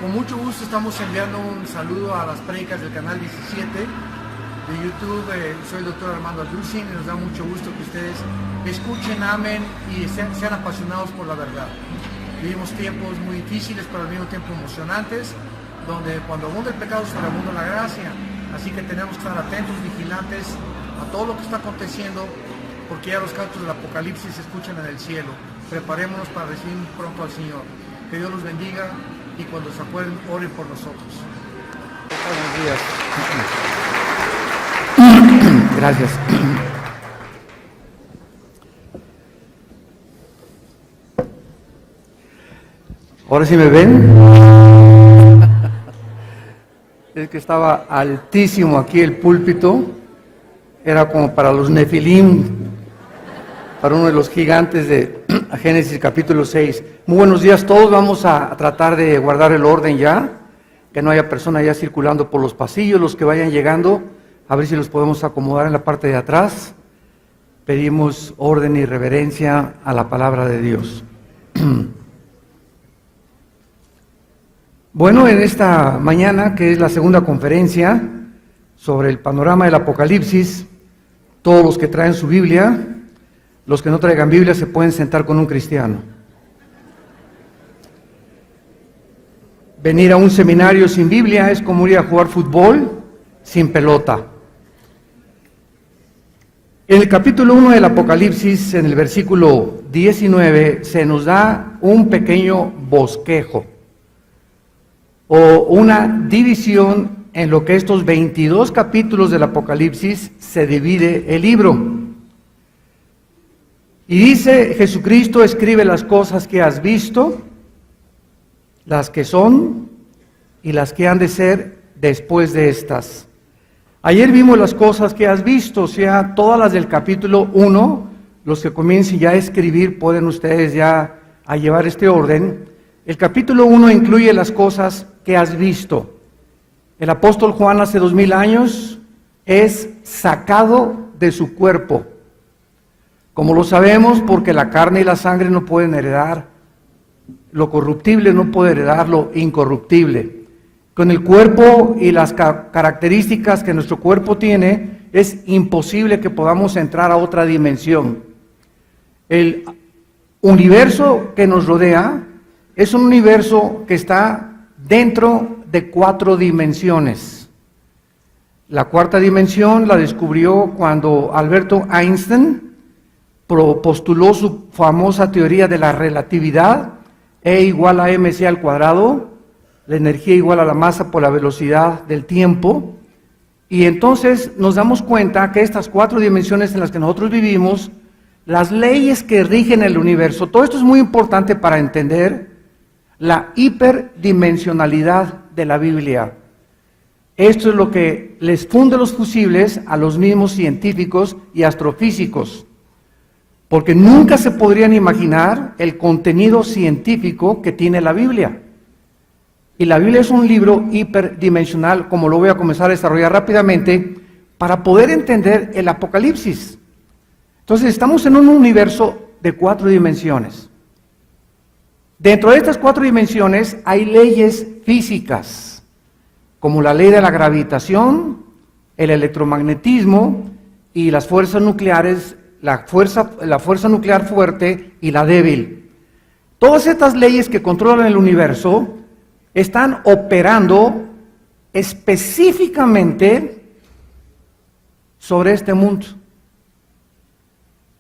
Con mucho gusto estamos enviando un saludo a las prédicas del canal 17 de YouTube. Soy el doctor Armando Alducin y nos da mucho gusto que ustedes escuchen, amen y sean apasionados por la verdad. Vivimos tiempos muy difíciles, pero al mismo tiempo emocionantes, donde cuando abunda el pecado sobreabunda la gracia. Así que tenemos que estar atentos, vigilantes a todo lo que está aconteciendo, porque ya los cantos del Apocalipsis se escuchan en el cielo. Preparémonos para recibir pronto al Señor. Que Dios los bendiga y cuando se acuerden, oren por nosotros. Buenos días. Gracias. ¿Ahora sí me ven? Es que estaba altísimo aquí el púlpito. Era como para los nefilim, para uno de los gigantes de Génesis capítulo 6. Muy buenos días a todos. Vamos a tratar de guardar el orden ya, que no haya personas ya circulando por los pasillos. Los que vayan llegando, a ver si los podemos acomodar en la parte de atrás. Pedimos orden y reverencia a la palabra de Dios. Bueno, en esta mañana, que es la segunda conferencia sobre el panorama del Apocalipsis, todos los que traen su Biblia, los que no traigan Biblia se pueden sentar con un cristiano. Venir a un seminario sin Biblia es como ir a jugar fútbol sin pelota. En el capítulo 1 del Apocalipsis, en el versículo 19, se nos da un pequeño bosquejo o una división en lo que estos 22 capítulos del Apocalipsis se divide el libro. Y dice: Jesucristo escribe las cosas que has visto, las que son y las que han de ser después de estas. Ayer vimos las cosas que has visto, o sea, todas las del capítulo 1. Los que comiencen ya a escribir pueden ustedes ya a llevar este orden. El capítulo 1 incluye las cosas que has visto. El apóstol Juan hace 2000 años es sacado de su cuerpo. Como lo sabemos, porque la carne y la sangre no pueden heredar lo corruptible, no puede heredar lo incorruptible. Con el cuerpo y las características que nuestro cuerpo tiene, es imposible que podamos entrar a otra dimensión. El universo que nos rodea es un universo que está dentro de 4 dimensiones. La cuarta dimensión la descubrió cuando Alberto Einstein postuló su famosa teoría de la relatividad, E igual a mc al cuadrado, la energía igual a la masa por la velocidad del tiempo, y entonces nos damos cuenta que estas 4 dimensiones en las que nosotros vivimos, las leyes que rigen el universo, todo esto es muy importante para entender la hiperdimensionalidad de la Biblia. Esto es lo que les funde los fusibles a los mismos científicos y astrofísicos, porque nunca se podrían imaginar el contenido científico que tiene la Biblia. Y la Biblia es un libro hiperdimensional, como lo voy a comenzar a desarrollar rápidamente, para poder entender el Apocalipsis. Entonces estamos en un universo de 4 dimensiones. Dentro de estas 4 dimensiones hay leyes físicas, como la ley de la gravitación, el electromagnetismo y las fuerzas nucleares, la fuerza nuclear fuerte y la débil. Todas estas leyes que controlan el universo están operando específicamente sobre este mundo.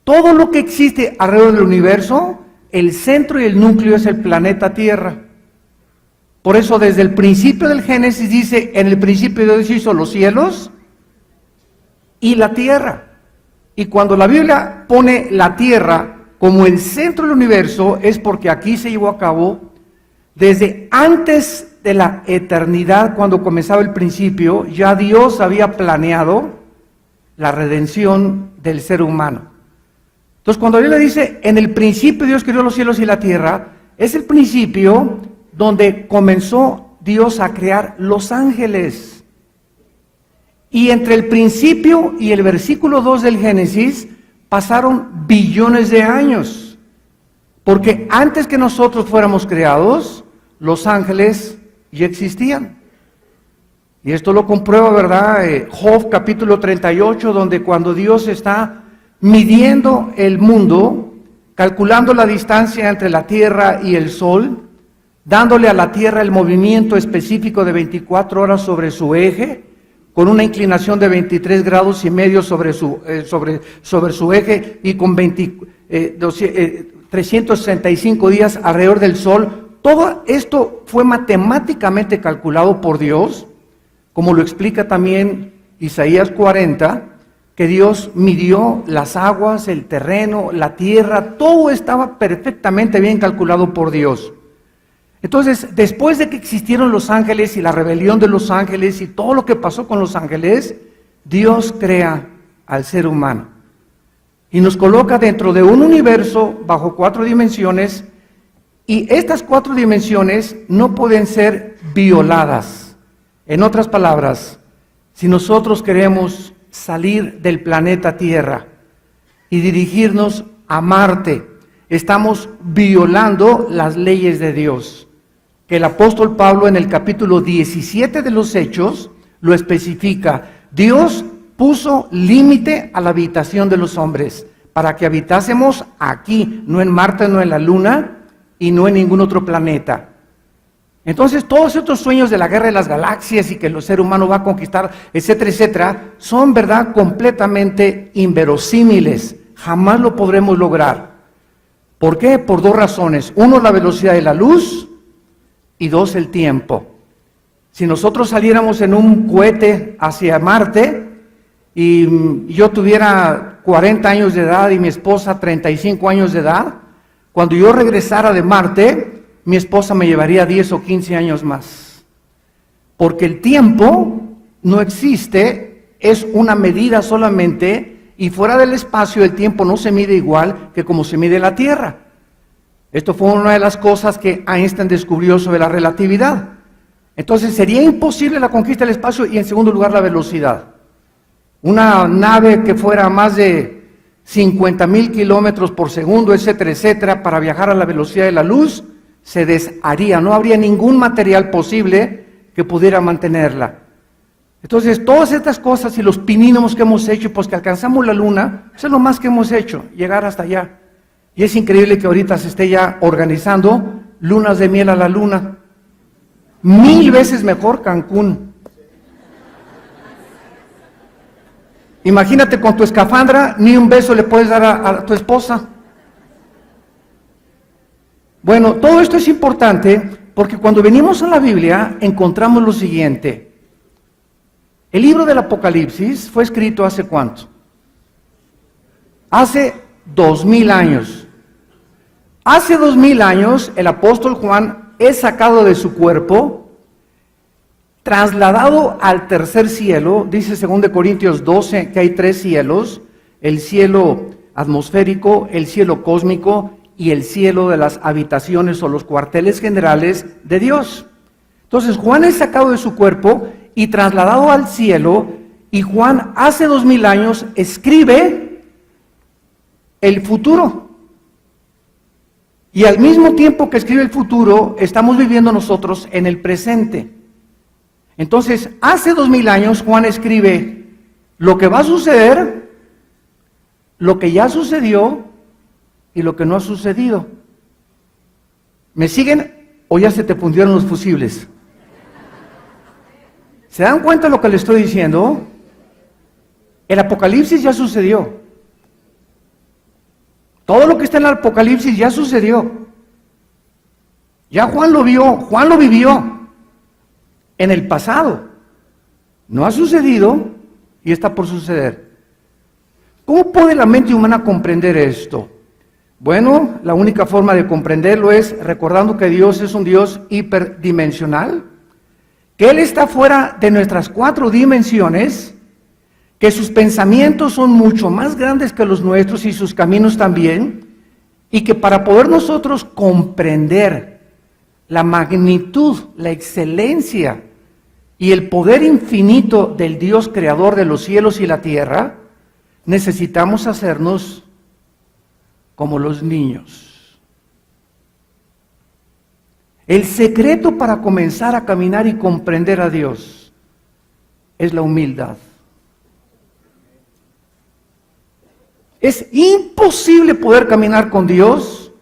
Todo lo que existe alrededor del universo, el centro y el núcleo es el planeta Tierra. Por eso desde el principio del Génesis dice: en el principio Dios hizo los cielos y la tierra. Y cuando la Biblia pone la tierra como el centro del universo, es porque aquí se llevó a cabo, desde antes de la eternidad, cuando comenzaba el principio, ya Dios había planeado la redención del ser humano. Entonces, cuando Dios le dice: en el principio Dios creó los cielos y la tierra, es el principio donde comenzó Dios a crear los ángeles. Y entre el principio y el versículo 2 del Génesis pasaron billones de años, porque antes que nosotros fuéramos creados, los ángeles y existían. Y esto lo comprueba, ¿verdad? Job capítulo 38, donde cuando Dios está midiendo el mundo, calculando la distancia entre la tierra y el sol, dándole a la tierra el movimiento específico de 24 horas sobre su eje, con una inclinación de 23 grados y medio sobre su eje y con 365 días alrededor del sol. Todo esto fue matemáticamente calculado por Dios, como lo explica también Isaías 40, que Dios midió las aguas, el terreno, la tierra, todo estaba perfectamente bien calculado por Dios. Entonces, después de que existieron los ángeles y la rebelión de los ángeles y todo lo que pasó con los ángeles, Dios crea al ser humano y nos coloca dentro de un universo bajo 4 dimensiones, y estas 4 dimensiones no pueden ser violadas. En otras palabras, si nosotros queremos salir del planeta Tierra y dirigirnos a Marte, estamos violando las leyes de Dios, que el apóstol Pablo en el capítulo 17 de los Hechos lo especifica. Dios puso límite a la habitación de los hombres para que habitásemos aquí, no en Marte, no en la Luna y no en ningún otro planeta. Entonces todos estos sueños de la guerra de las galaxias y que el ser humano va a conquistar, etcétera, etcétera, son verdad completamente inverosímiles. Jamás lo podremos lograr. ¿Por qué? Por 2 razones. 1, la velocidad de la luz, y 2, el tiempo. Si nosotros saliéramos en un cohete hacia Marte y yo tuviera 40 años de edad y mi esposa 35 años de edad, cuando yo regresara de Marte, mi esposa me llevaría 10 o 15 años más. Porque el tiempo no existe, es una medida solamente, y fuera del espacio el tiempo no se mide igual que como se mide la Tierra. Esto fue una de las cosas que Einstein descubrió sobre la relatividad. Entonces sería imposible la conquista del espacio, y en segundo lugar la velocidad. Una nave que fuera a más de 50,000 kilómetros por segundo, etcétera, etcétera, para viajar a la velocidad de la luz, se desharía, no habría ningún material posible que pudiera mantenerla. Entonces todas estas cosas y los pininos que hemos hecho, pues que alcanzamos la luna, eso es lo más que hemos hecho, llegar hasta allá. Y es increíble que ahorita se esté ya organizando lunas de miel a la luna. 1000 veces mejor Cancún. Imagínate con tu escafandra, ni un beso le puedes dar a tu esposa. Bueno, todo esto es importante porque cuando venimos a la Biblia encontramos lo siguiente. El libro del Apocalipsis fue escrito ¿hace cuánto? Hace 2000 años. Hace 2000 años el apóstol Juan es sacado de su cuerpo, trasladado al tercer cielo. Dice 2 Corintios 12 que hay 3 cielos, el cielo atmosférico, el cielo cósmico y el cielo de las habitaciones o los cuarteles generales de Dios. Entonces Juan es sacado de su cuerpo y trasladado al cielo, y Juan hace 2000 años escribe el futuro. Y al mismo tiempo que escribe el futuro, estamos viviendo nosotros en el presente. Entonces, hace 2000 años Juan escribe lo que va a suceder, lo que ya sucedió y lo que no ha sucedido. ¿Me siguen o ya se te fundieron los fusibles? ¿Se dan cuenta de lo que les estoy diciendo? El Apocalipsis ya sucedió. Todo lo que está en el Apocalipsis ya sucedió. Ya Juan lo vio, Juan lo vivió en el pasado. No ha sucedido y está por suceder. ¿Cómo puede la mente humana comprender esto? Bueno, la única forma de comprenderlo es recordando que Dios es un Dios hiperdimensional, que Él está fuera de nuestras 4 dimensiones, que sus pensamientos son mucho más grandes que los nuestros y sus caminos también, y que para poder nosotros comprender la magnitud, la excelencia y el poder infinito del Dios creador de los cielos y la tierra, necesitamos hacernos como los niños. El secreto para comenzar a caminar y comprender a Dios es la humildad. Es imposible poder caminar con Dios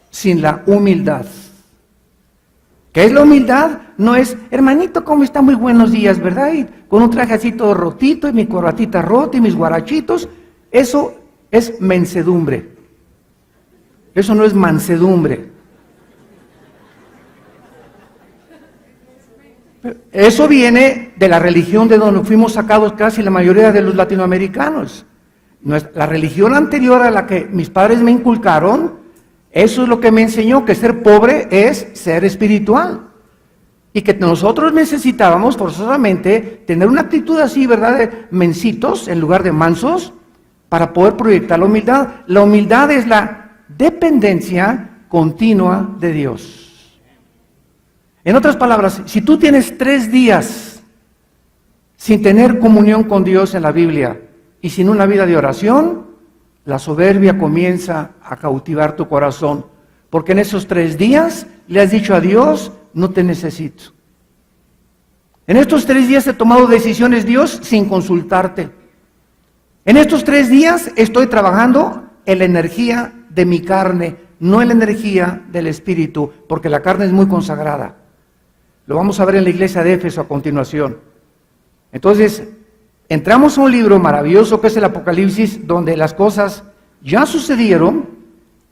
sin la humildad. ¿Qué es la humildad? No es, hermanito, ¿cómo está? Muy buenos días, ¿verdad? Y con un traje así todo rotito y mi corbatita rota y mis guarachitos. Eso es mensedumbre. Eso no es mansedumbre. Eso viene de la religión de donde fuimos sacados casi la mayoría de los latinoamericanos. La religión anterior a la que mis padres me inculcaron, eso es lo que me enseñó, que ser pobre es ser espiritual. Y que nosotros necesitábamos forzosamente tener una actitud así, ¿verdad?, de mencitos en lugar de mansos, para poder proyectar la humildad. La humildad es la dependencia continua de Dios. En otras palabras, si tú tienes 3 días sin tener comunión con Dios en la Biblia y sin una vida de oración, la soberbia comienza a cautivar tu corazón, porque en esos 3 días le has dicho a Dios, no te necesito. En estos 3 días he tomado decisiones, Dios, sin consultarte. En estos 3 días estoy trabajando en la energía de mi carne, no en la energía del Espíritu, porque la carne es muy consagrada. Lo vamos a ver en la iglesia de Éfeso a continuación. Entonces, entramos a un libro maravilloso que es el Apocalipsis, donde las cosas ya sucedieron,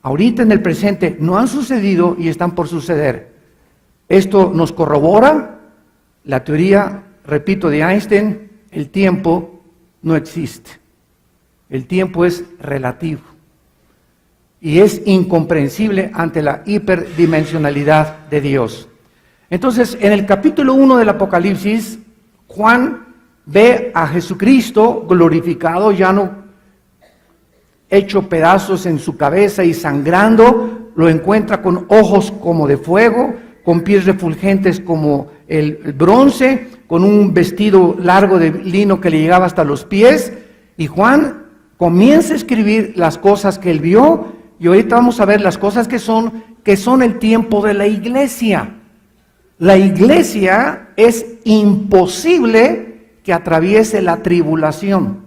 ahorita en el presente no han sucedido y están por suceder. Esto nos corrobora la teoría, repito, de Einstein: el tiempo no existe. El tiempo es relativo y es incomprensible ante la hiperdimensionalidad de Dios. Entonces, en el capítulo 1 del Apocalipsis, Juan ve a Jesucristo glorificado, ya no hecho pedazos en su cabeza y sangrando, lo encuentra con ojos como de fuego, con pies refulgentes como el bronce, con un vestido largo de lino que le llegaba hasta los pies, y Juan comienza a escribir las cosas que él vio, y ahorita vamos a ver las cosas que son el tiempo de la iglesia. La iglesia es imposible que atraviese la tribulación,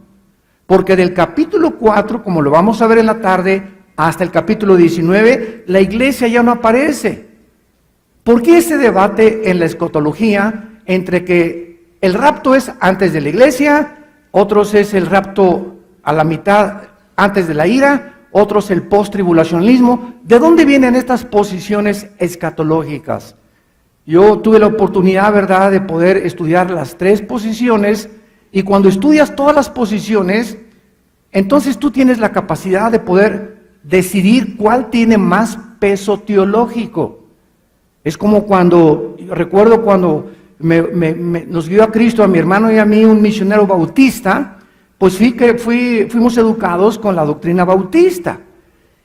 porque del capítulo 4, como lo vamos a ver en la tarde, hasta el capítulo 19, la iglesia ya no aparece. ¿Por qué ese debate en la escatología entre que el rapto es antes de la iglesia, otros es el rapto a la mitad antes de la ira, otros el post-tribulacionismo? ¿De dónde vienen estas posiciones escatológicas? Yo tuve la oportunidad, ¿verdad?, de poder estudiar las 3 posiciones, y cuando estudias todas las posiciones, entonces tú tienes la capacidad de poder decidir cuál tiene más peso teológico. Es como cuando, recuerdo cuando nos guió a Cristo, a mi hermano y a mí, un misionero bautista, pues fuimos educados con la doctrina bautista.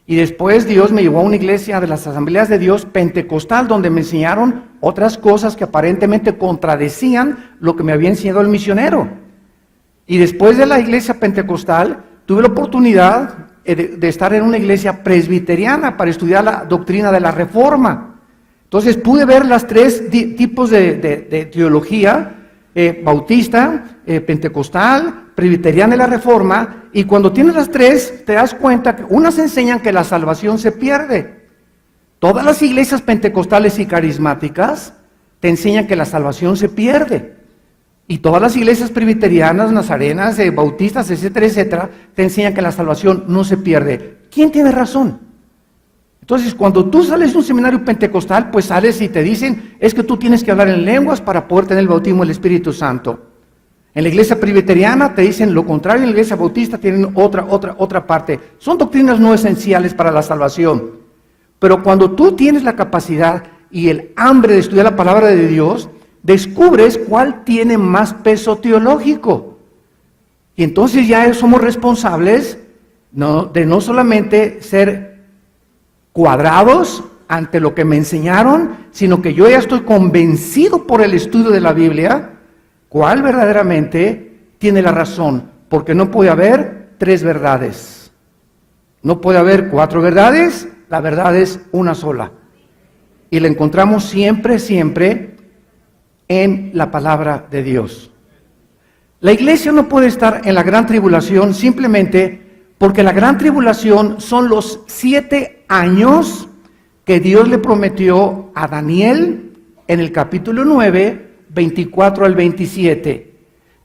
Y después Dios me llevó a una iglesia de las Asambleas de Dios pentecostal, donde me enseñaron otras cosas que aparentemente contradecían lo que me había enseñado el misionero. Y después de la iglesia pentecostal, tuve la oportunidad de estar en una iglesia presbiteriana para estudiar la doctrina de la Reforma. Entonces pude ver las 3 tipos de teología, bautista, pentecostal, presbiteriana y la Reforma, y cuando tienes las 3 te das cuenta que unas enseñan que la salvación se pierde. Todas las iglesias pentecostales y carismáticas te enseñan que la salvación se pierde, y todas las iglesias presbiterianas, nazarenas, bautistas, etcétera, etcétera, te enseñan que la salvación no se pierde. ¿Quién tiene razón? Entonces, cuando tú sales de un seminario pentecostal, pues sales y te dicen, es que tú tienes que hablar en lenguas para poder tener el bautismo del Espíritu Santo. En la iglesia presbiteriana te dicen lo contrario, en la iglesia bautista tienen otra parte. Son doctrinas no esenciales para la salvación. Pero cuando tú tienes la capacidad y el hambre de estudiar la palabra de Dios, descubres cuál tiene más peso teológico. Y entonces ya somos responsables de no solamente ser cuadrados ante lo que me enseñaron, sino que yo ya estoy convencido por el estudio de la Biblia cuál verdaderamente tiene la razón, porque no puede haber 3 verdades, no puede haber 4 verdades, la verdad es una sola. y la encontramos siempre, siempre en la palabra de Dios. La iglesia no puede estar en la gran tribulación simplemente porque la gran tribulación son los 7 años que Dios le prometió a Daniel en el capítulo 9, 24 al 27,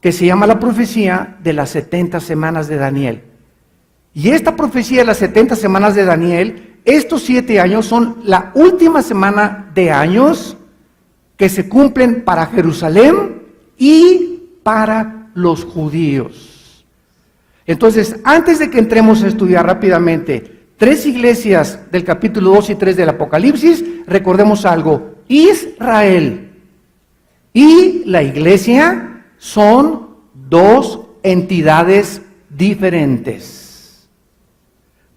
que se llama la profecía de las 70 semanas de Daniel. Y esta profecía de las 70 semanas de Daniel, estos 7 años son la última semana de años que se cumplen para Jerusalén y para los judíos. Entonces, antes de que entremos a estudiar rápidamente 3 iglesias del capítulo 2 y 3 del Apocalipsis, recordemos algo: Israel y la iglesia son 2 entidades diferentes,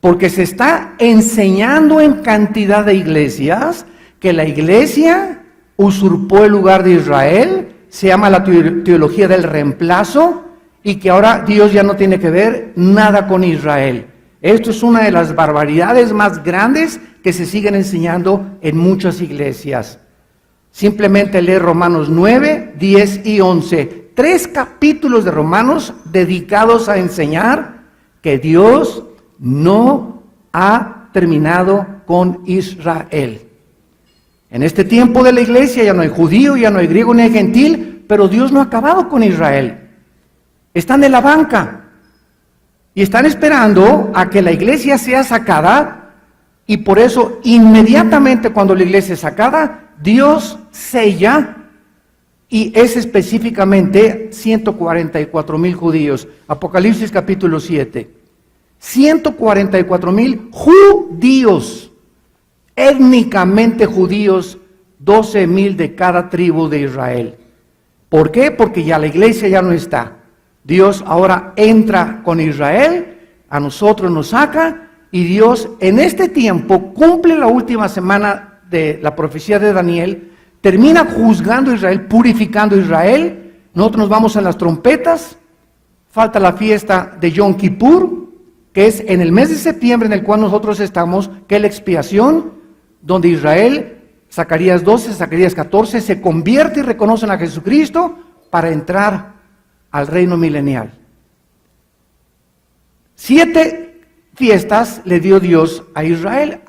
porque se está enseñando en cantidad de iglesias que la iglesia usurpó el lugar de Israel, se llama la teología del reemplazo, y que ahora Dios ya no tiene que ver nada con Israel. Esto es una de las barbaridades más grandes que se siguen enseñando en muchas iglesias. Simplemente lee Romanos 9, 10 y 11. 3 capítulos de Romanos dedicados a enseñar que Dios no ha terminado con Israel. En este tiempo de la iglesia ya no hay judío, ya no hay griego ni hay gentil, pero Dios no ha acabado con Israel. Están en la banca y están esperando a que la iglesia sea sacada, y por eso inmediatamente cuando la iglesia es sacada, Dios sella, y es específicamente 144,000 judíos. Apocalipsis capítulo 7. 144,000 judíos, étnicamente judíos, 12,000 de cada tribu de Israel. ¿Por qué? Porque ya la iglesia ya no está. Dios ahora entra con Israel, a nosotros nos saca, y Dios en este tiempo cumple la última semana de la profecía de Daniel, termina juzgando a Israel, purificando a Israel. Nosotros nos vamos a las trompetas, falta la fiesta de Yom Kippur, que es en el mes de septiembre en el cual nosotros estamos, que es la expiación, donde Israel, Zacarías 12, Zacarías 14, se convierte y reconocen a Jesucristo para entrar al reino milenial. 7 fiestas le dio Dios a Israel,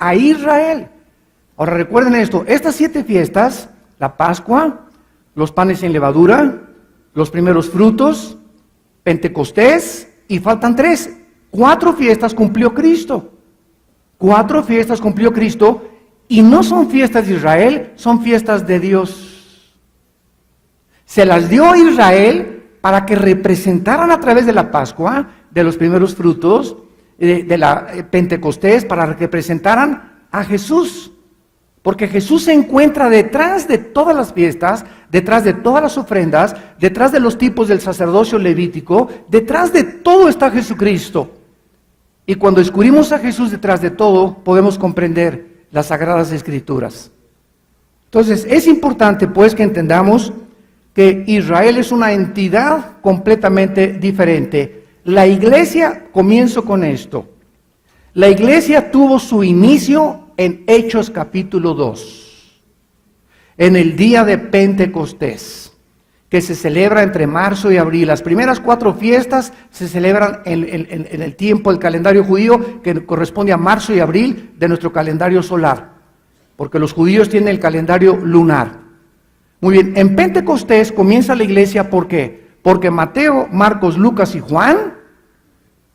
Ahora recuerden esto, estas 7 fiestas, la Pascua, los panes sin levadura, los primeros frutos, Pentecostés, y faltan 3. 4 fiestas cumplió Cristo. 4 fiestas cumplió Cristo, y no son fiestas de Israel, son fiestas de Dios. Se las dio a Israel para que representaran a través de la Pascua, de los primeros frutos, de la Pentecostés, para que representaran a Jesús. Porque Jesús se encuentra detrás de todas las fiestas, detrás de todas las ofrendas, detrás de los tipos del sacerdocio levítico, detrás de todo está Jesucristo. Y cuando descubrimos a Jesús detrás de todo, podemos comprender las Sagradas Escrituras. Entonces, es importante pues que entendamos que Israel es una entidad completamente diferente. La iglesia, comienzo con esto, la iglesia tuvo su inicio en Hechos capítulo 2, en el día de Pentecostés, que se celebra entre marzo y abril. Las primeras 4 fiestas se celebran en el tiempo del calendario judío, que corresponde a marzo y abril de nuestro calendario solar, porque los judíos tienen el calendario lunar. Muy bien, en Pentecostés comienza la iglesia, ¿por qué? Porque Mateo, Marcos, Lucas y Juan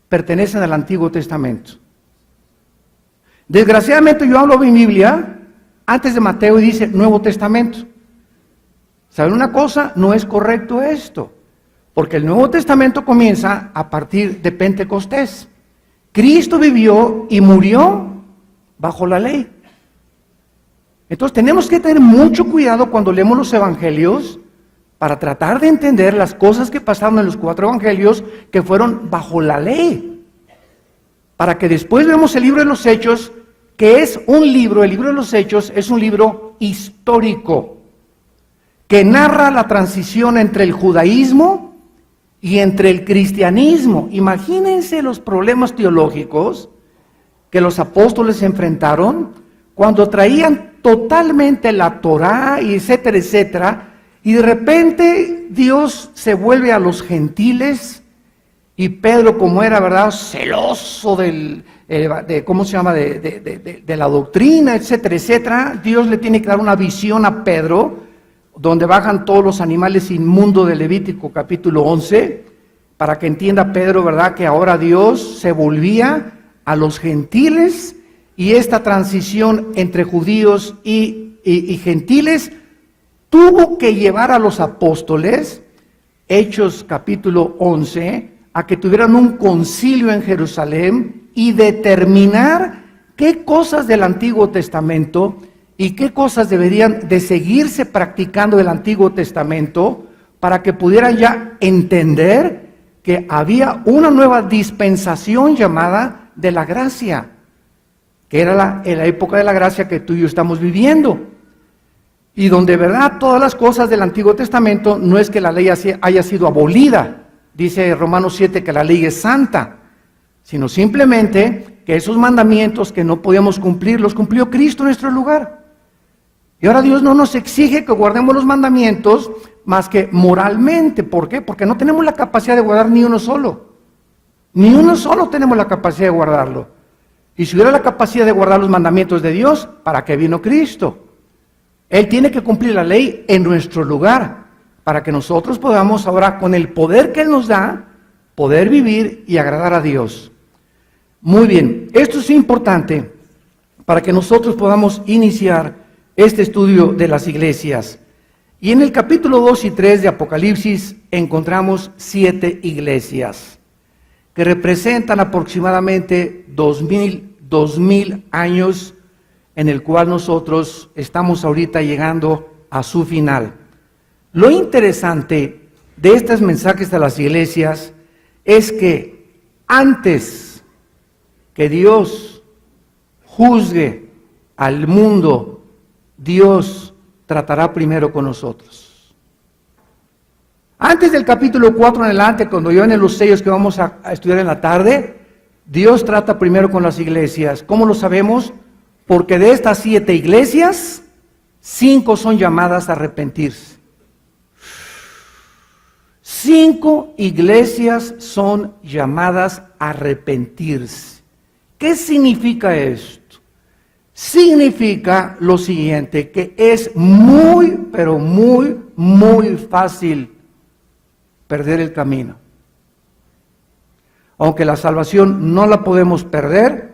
pertenecen al Antiguo Testamento. Desgraciadamente yo hablo en Biblia antes de Mateo y dice Nuevo Testamento. ¿Saben una cosa? No es correcto esto, porque el Nuevo Testamento comienza a partir de Pentecostés. Cristo vivió y murió bajo la ley. Entonces tenemos que tener mucho cuidado cuando leemos los evangelios para tratar de entender las cosas que pasaron en los 4 evangelios que fueron bajo la ley. Para que después veamos el libro de los Hechos, que es un libro, el libro de los Hechos es un libro histórico, que narra la transición entre el judaísmo y entre el cristianismo. Imagínense los problemas teológicos que los apóstoles enfrentaron cuando traían totalmente la Torá, y etcétera, etcétera, y de repente Dios se vuelve a los gentiles, y Pedro, como era, ¿verdad?, celoso de la doctrina, etcétera, etcétera, Dios le tiene que dar una visión a Pedro, donde bajan todos los animales inmundos de Levítico capítulo 11, para que entienda Pedro, ¿verdad?, que ahora Dios se volvía a los gentiles, y esta transición entre judíos y gentiles tuvo que llevar a los apóstoles, Hechos capítulo 11, a que tuvieran un concilio en Jerusalén y determinar qué cosas del Antiguo Testamento y qué cosas deberían de seguirse practicando del Antiguo Testamento, para que pudieran ya entender que había una nueva dispensación llamada de la gracia, que era la época de la gracia que tú y yo estamos viviendo, y donde, ¿verdad?, todas las cosas del Antiguo Testamento no es que la ley haya sido abolida, dice Romanos 7 que la ley es santa, sino simplemente que esos mandamientos que no podíamos cumplir, los cumplió Cristo en nuestro lugar. Y ahora Dios no nos exige que guardemos los mandamientos más que moralmente. ¿Por qué? Porque no tenemos la capacidad de guardar ni uno solo. Ni uno solo tenemos la capacidad de guardarlo. Y si hubiera la capacidad de guardar los mandamientos de Dios, ¿para qué vino Cristo? Él tiene que cumplir la ley en nuestro lugar, para que nosotros podamos ahora, con el poder que Él nos da, poder vivir y agradar a Dios. Muy bien, esto es importante para que nosotros podamos iniciar este estudio de las iglesias. Y en el capítulo 2 y 3 de Apocalipsis encontramos 7 iglesias que representan aproximadamente 2000 años en el cual nosotros estamos ahorita llegando a su final. Lo interesante de estos mensajes de las iglesias es que antes que Dios juzgue al mundo, Dios tratará primero con nosotros. Antes del capítulo 4 en adelante, cuando yo en los sellos que vamos a estudiar en la tarde, Dios trata primero con las iglesias. ¿Cómo lo sabemos? Porque de estas 7 iglesias, 5 son llamadas a arrepentirse. 5 iglesias son llamadas a arrepentirse. ¿Qué significa esto? Significa lo siguiente, que es muy, pero muy, muy fácil perder el camino. Aunque la salvación no la podemos perder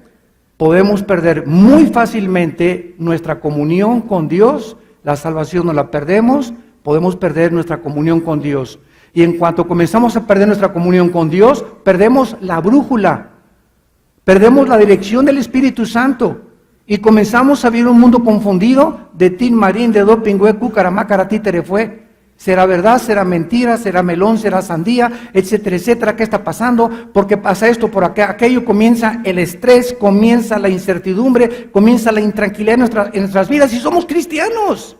muy fácilmente nuestra comunión con Dios. La salvación no la perdemos, podemos perder nuestra comunión con Dios. Y en cuanto comenzamos a perder nuestra comunión con Dios, perdemos la brújula, perdemos la dirección del Espíritu Santo y comenzamos a vivir un mundo confundido de tin marín, de doping, cucaramácara, títere fue. ¿Será verdad? ¿Será mentira? ¿Será melón? ¿Será sandía? Etcétera, etcétera. ¿Qué está pasando? ¿Por qué pasa esto? ¿Por aquello? Comienza el estrés, comienza la incertidumbre, comienza la intranquilidad en nuestras vidas, y somos cristianos.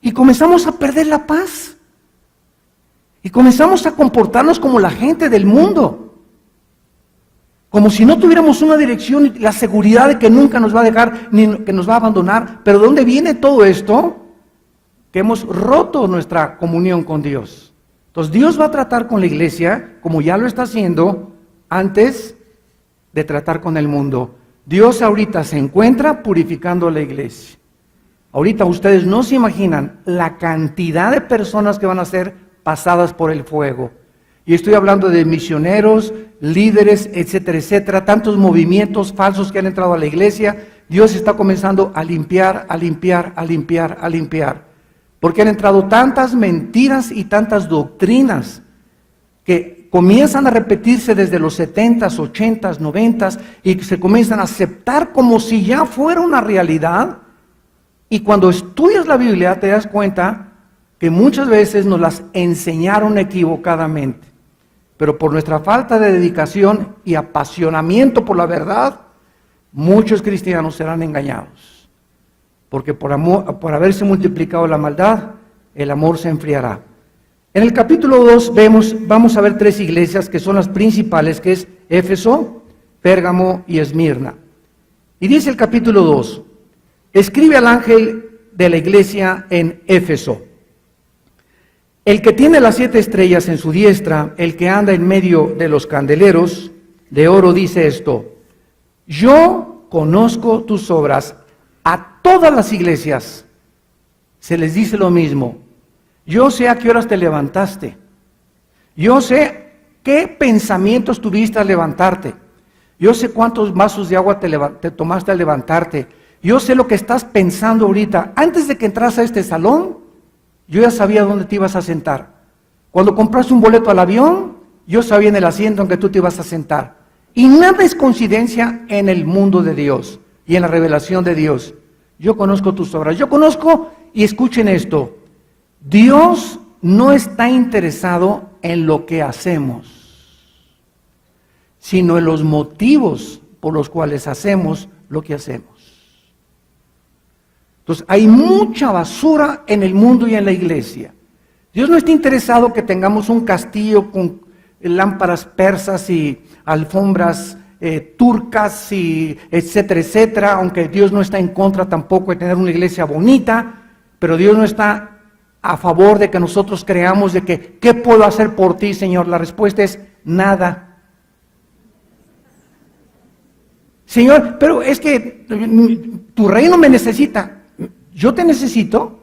Y comenzamos a perder la paz. Y comenzamos a comportarnos como la gente del mundo. Como si no tuviéramos una dirección y la seguridad de que nunca nos va a dejar ni que nos va a abandonar. ¿Pero de dónde viene todo esto? Que hemos roto nuestra comunión con Dios. Entonces Dios va a tratar con la iglesia como ya lo está haciendo antes de tratar con el mundo. Dios ahorita se encuentra purificando la iglesia. Ahorita ustedes no se imaginan la cantidad de personas que van a ser pasadas por el fuego. Y estoy hablando de misioneros, líderes, etcétera, etcétera, tantos movimientos falsos que han entrado a la iglesia. Dios está comenzando a limpiar, a limpiar, a limpiar, a limpiar. Porque han entrado tantas mentiras y tantas doctrinas que comienzan a repetirse desde los 70s, 80s, 90s y que se comienzan a aceptar como si ya fuera una realidad. Y cuando estudias la Biblia te das cuenta que muchas veces nos las enseñaron equivocadamente. Pero por nuestra falta de dedicación y apasionamiento por la verdad, muchos cristianos serán engañados. Porque por haberse multiplicado la maldad, el amor se enfriará. En el capítulo 2 vamos a ver 3 iglesias que son las principales, que es Éfeso, Pérgamo y Esmirna. Y dice el capítulo 2, escribe al ángel de la iglesia en Éfeso: el que tiene las 7 estrellas en su diestra, el que anda en medio de los candeleros de oro, dice esto: yo conozco tus obras. A todas las iglesias se les dice lo mismo. Yo sé a qué horas te levantaste. Yo sé qué pensamientos tuviste al levantarte. Yo sé cuántos vasos de agua te tomaste al levantarte. Yo sé lo que estás pensando ahorita. Antes de que entras a este salón, yo ya sabía dónde te ibas a sentar. Cuando compraste un boleto al avión, yo sabía en el asiento en que tú te ibas a sentar. Y nada es coincidencia en el mundo de Dios y en la revelación de Dios. Yo conozco tus obras. Yo conozco, y escuchen esto, Dios no está interesado en lo que hacemos, sino en los motivos por los cuales hacemos lo que hacemos. Entonces, hay mucha basura en el mundo y en la iglesia. Dios no está interesado que tengamos un castillo con lámparas persas y alfombras turcas y etcétera, etcétera, aunque Dios no está en contra tampoco de tener una iglesia bonita, pero Dios no está a favor de que nosotros creamos de que, ¿qué puedo hacer por ti, Señor? La respuesta es nada. Señor, pero es que tu reino me necesita. ¿Yo te necesito?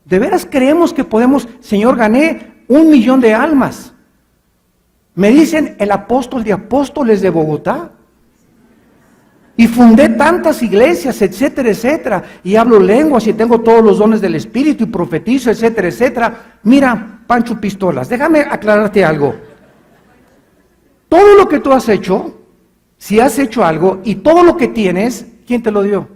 ¿De veras creemos que podemos? Señor, gané 1 millón de almas. Me dicen el apóstol de apóstoles de Bogotá. Y fundé tantas iglesias, etcétera, etcétera. Y hablo lenguas y tengo todos los dones del Espíritu y profetizo, etcétera, etcétera. Mira, Pancho Pistolas, déjame aclararte algo. Todo lo que tú has hecho, si has hecho algo, y todo lo que tienes, ¿quién te lo dio?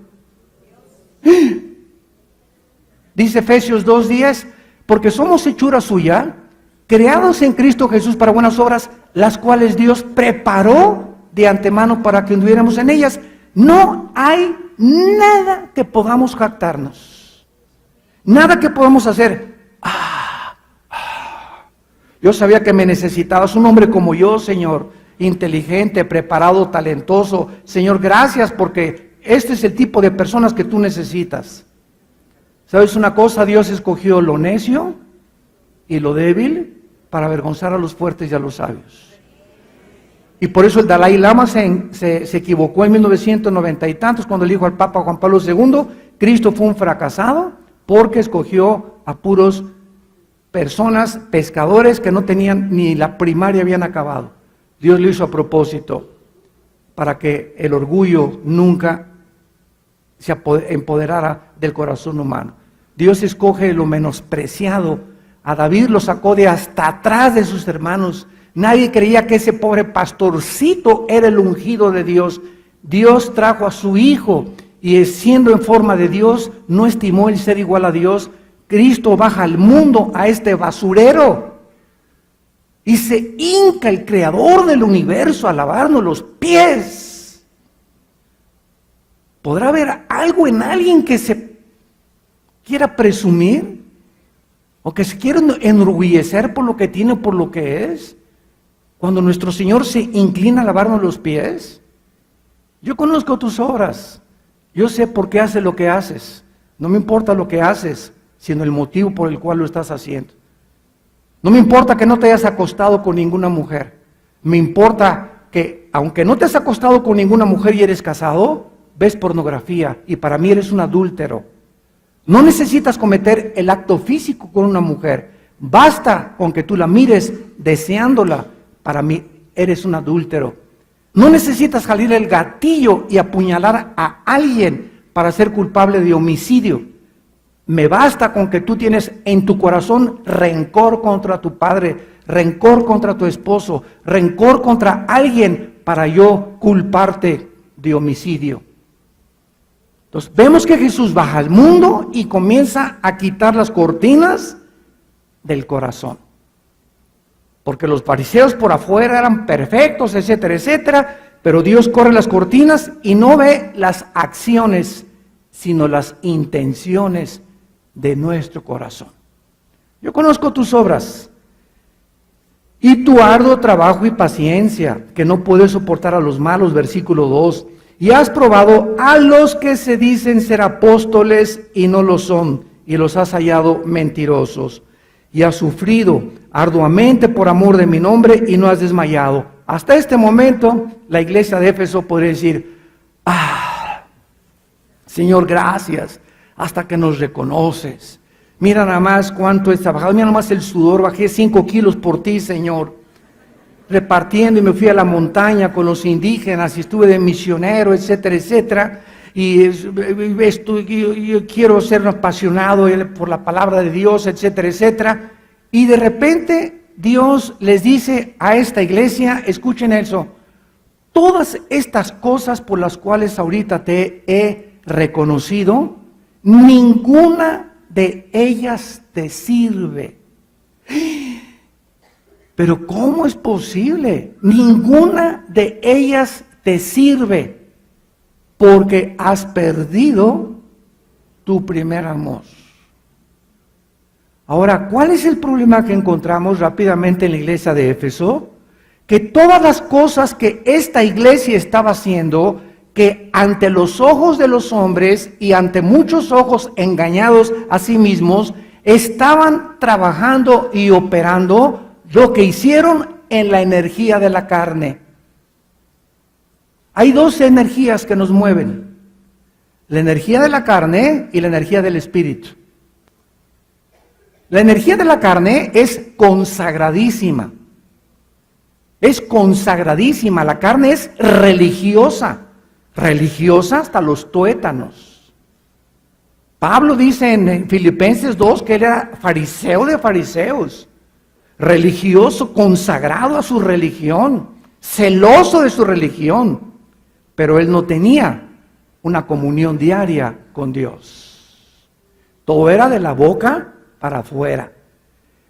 Dice Efesios 2:10, porque somos hechura suya, creados en Cristo Jesús para buenas obras, las cuales Dios preparó de antemano para que anduviéramos en ellas. No hay nada que podamos jactarnos, nada que podamos hacer. Yo sabía que me necesitabas, un hombre como yo, Señor, inteligente, preparado, talentoso. Señor, gracias, porque este es el tipo de personas que tú necesitas. ¿Sabes una cosa? Dios escogió lo necio y lo débil para avergonzar a los fuertes y a los sabios. Y por eso el Dalai Lama se equivocó en 1990 y tantos cuando le dijo al Papa Juan Pablo II, Cristo fue un fracasado porque escogió a puros personas, pescadores que no tenían ni la primaria habían acabado. Dios lo hizo a propósito para que el orgullo nunca se empoderara del corazón humano. Dios escoge lo menospreciado. A David lo sacó de hasta atrás de sus hermanos. Nadie creía que ese pobre pastorcito era el ungido de Dios. Dios trajo a su hijo y siendo en forma de Dios, no estimó el ser igual a Dios. Cristo baja al mundo, a este basurero, y se hinca el creador del universo a lavarnos los pies. ¿Podrá haber algo en alguien que se quiera presumir? ¿O que se quiera enorgullecer por lo que tiene o por lo que es? Cuando nuestro Señor se inclina a lavarnos los pies. Yo conozco tus obras. Yo sé por qué haces lo que haces. No me importa lo que haces, sino el motivo por el cual lo estás haciendo. No me importa que no te hayas acostado con ninguna mujer. Me importa que, aunque no te has acostado con ninguna mujer y eres casado, ves pornografía y para mí eres un adúltero. No necesitas cometer el acto físico con una mujer. Basta con que tú la mires deseándola. Para mí eres un adúltero. No necesitas jalar el gatillo y apuñalar a alguien para ser culpable de homicidio. Me basta con que tú tienes en tu corazón rencor contra tu padre, rencor contra tu esposo, rencor contra alguien para yo culparte de homicidio. Entonces vemos que Jesús baja al mundo y comienza a quitar las cortinas del corazón. Porque los fariseos por afuera eran perfectos, etcétera, etcétera, pero Dios corre las cortinas y no ve las acciones, sino las intenciones de nuestro corazón. Yo conozco tus obras y tu arduo trabajo y paciencia, que no puedes soportar a los malos, versículo 2, y has probado a los que se dicen ser apóstoles y no lo son, y los has hallado mentirosos. Y has sufrido arduamente por amor de mi nombre y no has desmayado. Hasta este momento, la iglesia de Éfeso podría decir, Señor, gracias, hasta que nos reconoces. Mira nada más cuánto he trabajado, mira nada más el sudor, bajé 5 kilos por ti, Señor. Repartiendo, y me fui a la montaña con los indígenas y estuve de misionero, etcétera, etcétera. Y yo quiero ser apasionado por la palabra de Dios, etcétera, etcétera. Y de repente Dios les dice a esta iglesia, escuchen eso, todas estas cosas por las cuales ahorita te he reconocido, ninguna de ellas te sirve. Pero ¿cómo es posible? Ninguna de ellas te sirve porque has perdido tu primer amor. Ahora, ¿cuál es el problema que encontramos rápidamente en la iglesia de Éfeso? Que todas las cosas que esta iglesia estaba haciendo, que ante los ojos de los hombres y ante muchos ojos engañados a sí mismos, estaban trabajando y operando lo que hicieron en la energía de la carne. Hay 2 energías que nos mueven: la energía de la carne y la energía del espíritu. La energía de la carne es consagradísima. Es consagradísima. La carne es religiosa. Religiosa hasta los tuétanos. Pablo dice en Filipenses 2 que él era fariseo de fariseos. Religioso, consagrado a su religión, celoso de su religión, pero él no tenía una comunión diaria con Dios. Todo era de la boca para afuera.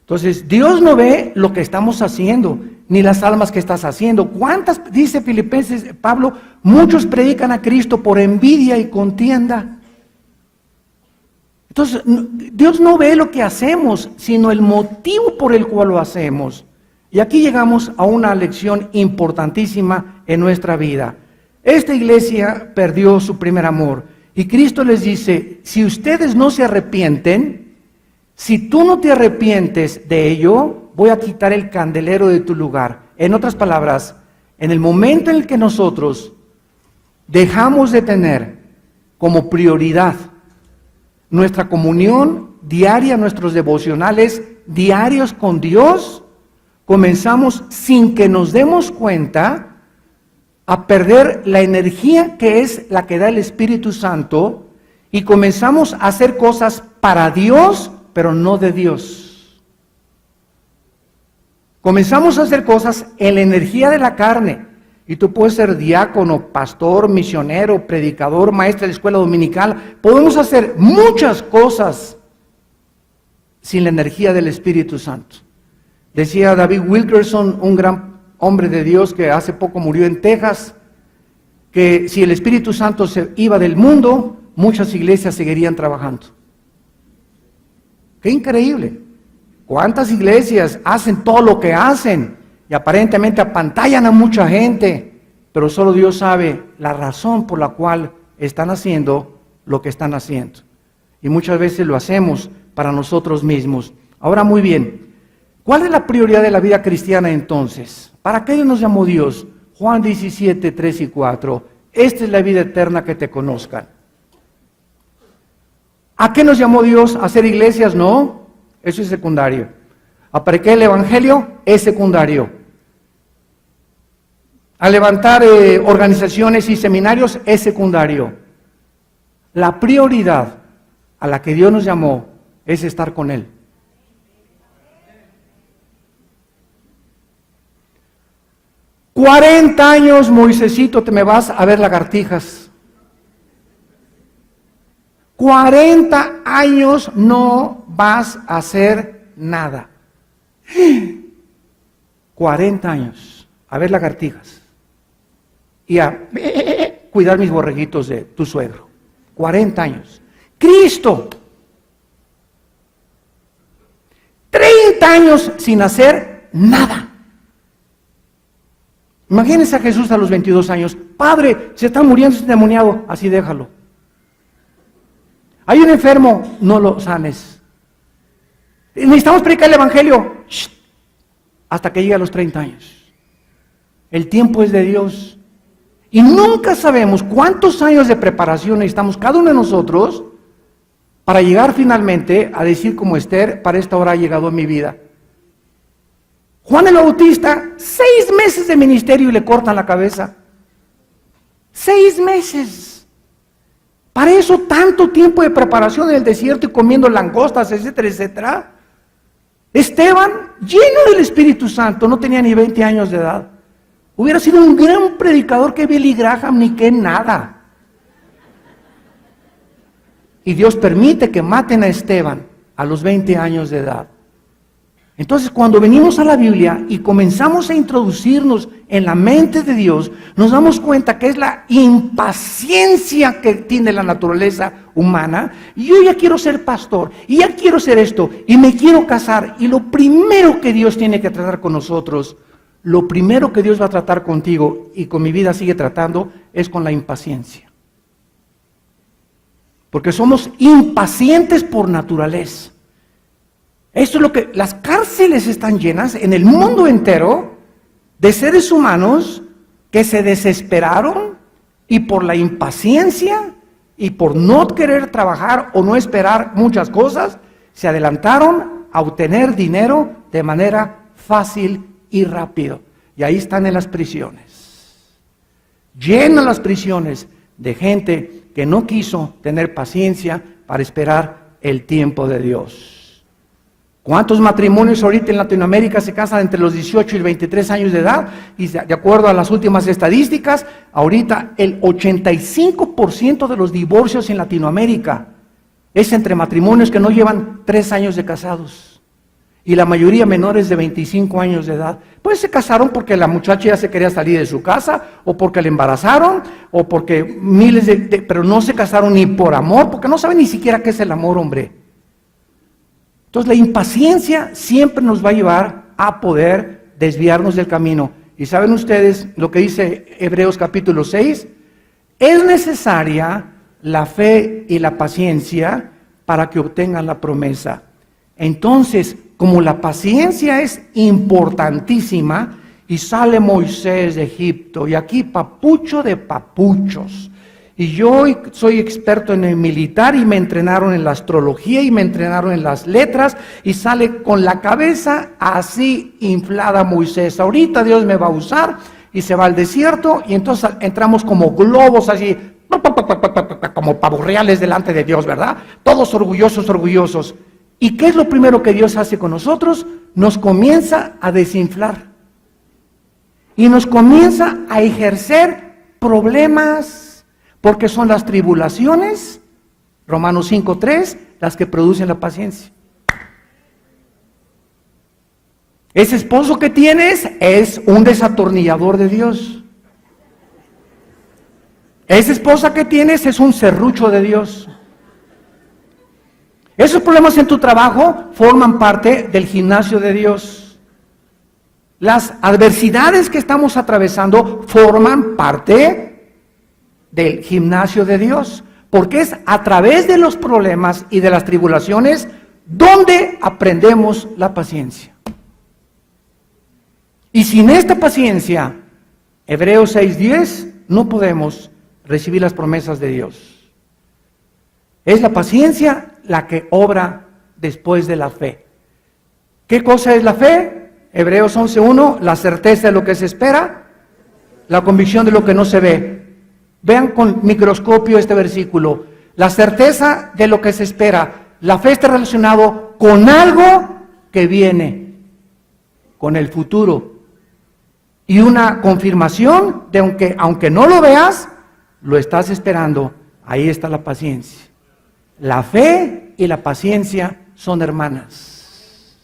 Entonces, Dios no ve lo que estamos haciendo, ni las almas que estás haciendo. ¿Cuántas, dice Filipenses, Pablo, muchos predican a Cristo por envidia y contienda? Entonces, Dios no ve lo que hacemos, sino el motivo por el cual lo hacemos. Y aquí llegamos a una lección importantísima en nuestra vida. Esta iglesia perdió su primer amor. Y Cristo les dice, si ustedes no se arrepienten, si tú no te arrepientes de ello, voy a quitar el candelero de tu lugar. En otras palabras, en el momento en el que nosotros dejamos de tener como prioridad nuestra comunión diaria, nuestros devocionales diarios con Dios, comenzamos sin que nos demos cuenta a perder la energía que es la que da el Espíritu Santo y comenzamos a hacer cosas para Dios, pero no de Dios. Comenzamos a hacer cosas en la energía de la carne. Y tú puedes ser diácono, pastor, misionero, predicador, maestro de la escuela dominical. Podemos hacer muchas cosas sin la energía del Espíritu Santo. Decía David Wilkerson, un gran hombre de Dios que hace poco murió en Texas, que si el Espíritu Santo se iba del mundo, muchas iglesias seguirían trabajando. ¡Qué increíble! ¿Cuántas iglesias hacen todo lo que hacen? Y aparentemente apantallan a mucha gente, pero solo Dios sabe la razón por la cual están haciendo lo que están haciendo. Y muchas veces lo hacemos para nosotros mismos. Ahora, muy bien, ¿cuál es la prioridad de la vida cristiana entonces? ¿Para qué nos llamó Dios? Juan 17, 3 y 4. Esta es la vida eterna, que te conozcan. ¿A qué nos llamó Dios? ¿A hacer iglesias? No, eso es secundario. ¿A predicar el evangelio? Es secundario. A levantar organizaciones y seminarios es secundario. La prioridad a la que Dios nos llamó es estar con Él. $40 años, Moisésito, te me vas a ver lagartijas. 40 años no vas a hacer nada. 40 años a ver lagartijas y a cuidar mis borreguitos de tu suegro. 40 años. Cristo, 30 años sin hacer nada. Imagínense a Jesús a los 22 años. Padre, se está muriendo ese endemoniado. Así déjalo. Hay un enfermo, no lo sanes. Necesitamos predicar el evangelio. Shh, hasta que llegue a los 30 años. El tiempo es de Dios. Y nunca sabemos cuántos años de preparación necesitamos cada uno de nosotros para llegar finalmente a decir como Esther, para esta hora ha llegado mi vida. Juan el Bautista, 6 meses de ministerio y le cortan la cabeza. 6 meses. Para eso tanto tiempo de preparación en el desierto y comiendo langostas, etcétera, etcétera. Esteban, lleno del Espíritu Santo, no tenía ni 20 años de edad. Hubiera sido un gran predicador que Billy Graham ni que nada. Y Dios permite que maten a Esteban a los 20 años de edad. Entonces, cuando venimos a la Biblia y comenzamos a introducirnos en la mente de Dios, nos damos cuenta que es la impaciencia que tiene la naturaleza humana. Y yo ya quiero ser pastor, y ya quiero ser esto, y me quiero casar. Y lo primero que Dios tiene que tratar con nosotros, lo primero que Dios va a tratar contigo, y con mi vida sigue tratando, es con la impaciencia. Porque somos impacientes por naturaleza. Esto es lo que las cárceles están llenas en el mundo entero de seres humanos que se desesperaron y por la impaciencia y por no querer trabajar o no esperar muchas cosas, se adelantaron a obtener dinero de manera fácil y rápido. Y ahí están en las prisiones. Llenan las prisiones de gente que no quiso tener paciencia para esperar el tiempo de Dios. ¿Cuántos matrimonios ahorita en Latinoamérica se casan entre los 18 y 23 años de edad? Y de acuerdo a las últimas estadísticas, ahorita el 85% de los divorcios en Latinoamérica es entre matrimonios que no llevan 3 años de casados. Y la mayoría menores de 25 años de edad. Pues se casaron porque la muchacha ya se quería salir de su casa, o porque la embarazaron, o porque pero no se casaron ni por amor, porque no saben ni siquiera qué es el amor, hombre. Entonces la impaciencia siempre nos va a llevar a poder desviarnos del camino. Y saben ustedes lo que dice Hebreos capítulo 6, es necesaria la fe y la paciencia para que obtengan la promesa. Entonces, como la paciencia es importantísima, y sale Moisés de Egipto, y aquí papucho de papuchos. Y yo soy experto en el militar y me entrenaron en la astrología y me entrenaron en las letras y sale con la cabeza así inflada Moisés. Ahorita Dios me va a usar y se va al desierto y entonces entramos como globos así, como pavos reales delante de Dios, ¿verdad? Todos orgullosos, orgullosos. ¿Y qué es lo primero que Dios hace con nosotros? Nos comienza a desinflar y nos comienza a ejercer problemas. Porque son las tribulaciones, Romanos 5:3, las que producen la paciencia. Ese esposo que tienes es un desatornillador de Dios. Esa esposa que tienes es un serrucho de Dios. Esos problemas en tu trabajo forman parte del gimnasio de Dios. Las adversidades que estamos atravesando forman parte del gimnasio de Dios, porque es a través de los problemas y de las tribulaciones donde aprendemos la paciencia. Y sin esta paciencia, Hebreos 6:10, no podemos recibir las promesas de Dios. Es la paciencia la que obra después de la fe. ¿Qué cosa es la fe? Hebreos 11:1, la certeza de lo que se espera, la convicción de lo que no se ve. Vean con microscopio este versículo. La certeza de lo que se espera. La fe está relacionado con algo que viene, con el futuro. Y una confirmación de aunque no lo veas, lo estás esperando. Ahí está la paciencia. La fe y la paciencia son hermanas.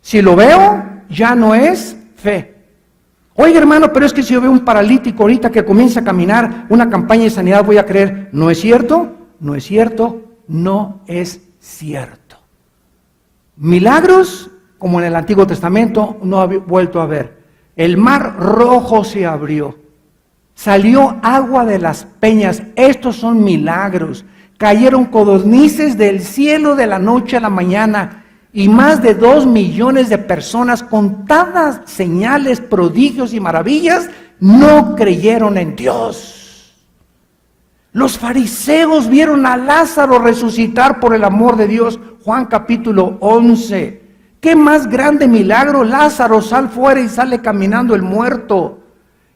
Si lo veo, ya no es fe. Oiga, hermano, pero es que si yo veo un paralítico ahorita que comienza a caminar, una campaña de sanidad, voy a creer. ¿No es cierto? No es cierto. No es cierto. Milagros, como en el Antiguo Testamento, no ha vuelto a ver. El mar rojo se abrió. Salió agua de las peñas. Estos son milagros. Cayeron codornices del cielo de la noche a la mañana. Y más de 2 millones de personas con tantas señales, prodigios y maravillas no creyeron en Dios. Los fariseos vieron a Lázaro resucitar por el amor de Dios. Juan capítulo 11. ¿Qué más grande milagro? Lázaro, sal fuera, y sale caminando el muerto.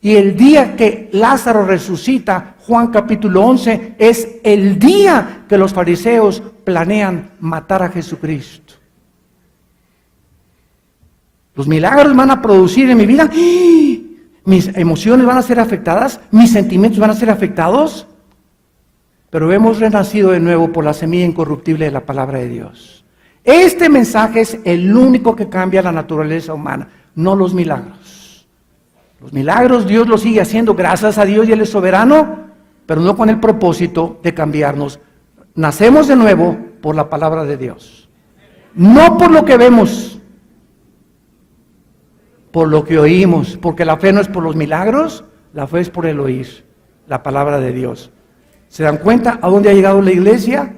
Y el día que Lázaro resucita, Juan capítulo 11, es el día que los fariseos planean matar a Jesucristo. Los milagros van a producir en mi vida. Mis emociones van a ser afectadas, mis sentimientos van a ser afectados. Pero hemos renacido de nuevo por la semilla incorruptible de la palabra de Dios. Este mensaje es el único que cambia la naturaleza humana, no los milagros. Los milagros Dios los sigue haciendo, gracias a Dios, y Él es soberano, pero no con el propósito de cambiarnos. Nacemos de nuevo por la palabra de Dios. No por lo que vemos, por lo que oímos, porque la fe no es por los milagros, la fe es por el oír la palabra de Dios. ¿Se dan cuenta a dónde ha llegado la iglesia?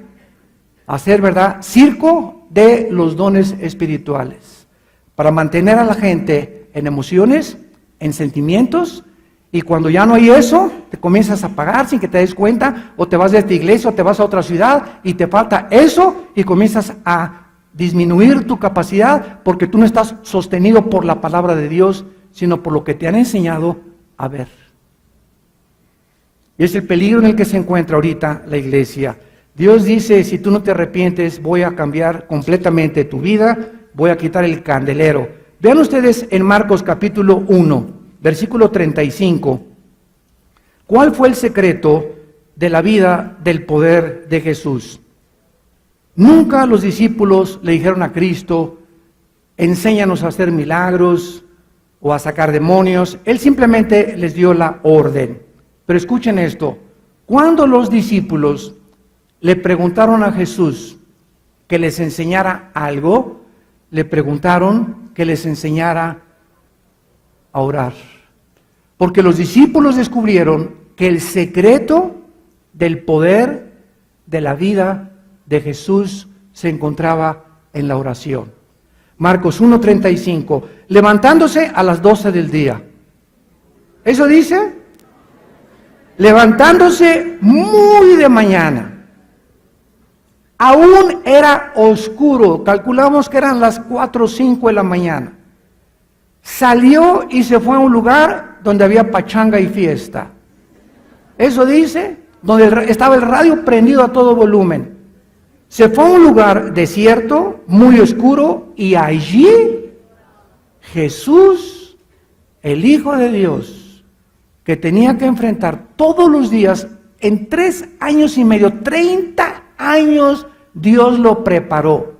A ser, ¿verdad?, circo de los dones espirituales, para mantener a la gente en emociones, en sentimientos, y cuando ya no hay eso, te comienzas a apagar sin que te des cuenta, o te vas de esta iglesia, o te vas a otra ciudad, y te falta eso, y comienzas a disminuir tu capacidad, porque tú no estás sostenido por la palabra de Dios, sino por lo que te han enseñado a ver. Y es el peligro en el que se encuentra ahorita la iglesia. Dios dice, si tú no te arrepientes, voy a cambiar completamente tu vida, voy a quitar el candelero. Vean ustedes en Marcos capítulo 1, versículo 35. ¿Cuál fue el secreto de la vida del poder de Jesús? Nunca los discípulos le dijeron a Cristo, enséñanos a hacer milagros o a sacar demonios. Él simplemente les dio la orden. Pero escuchen esto, cuando los discípulos le preguntaron a Jesús que les enseñara algo, le preguntaron que les enseñara a orar. Porque los discípulos descubrieron que el secreto del poder de la vida de Jesús se encontraba en la oración. Marcos 1:35, levantándose a las 12 del día. ¿Eso dice? Levantándose muy de mañana. Aún era oscuro, calculamos que eran las 4 o 5 de la mañana. Salió y se fue a un lugar donde había pachanga y fiesta. Eso dice, donde estaba el radio prendido a todo volumen. Se fue a un lugar desierto, muy oscuro, y allí Jesús, el Hijo de Dios, que tenía que enfrentar todos los días, en 3 años y medio, 30 años, Dios lo preparó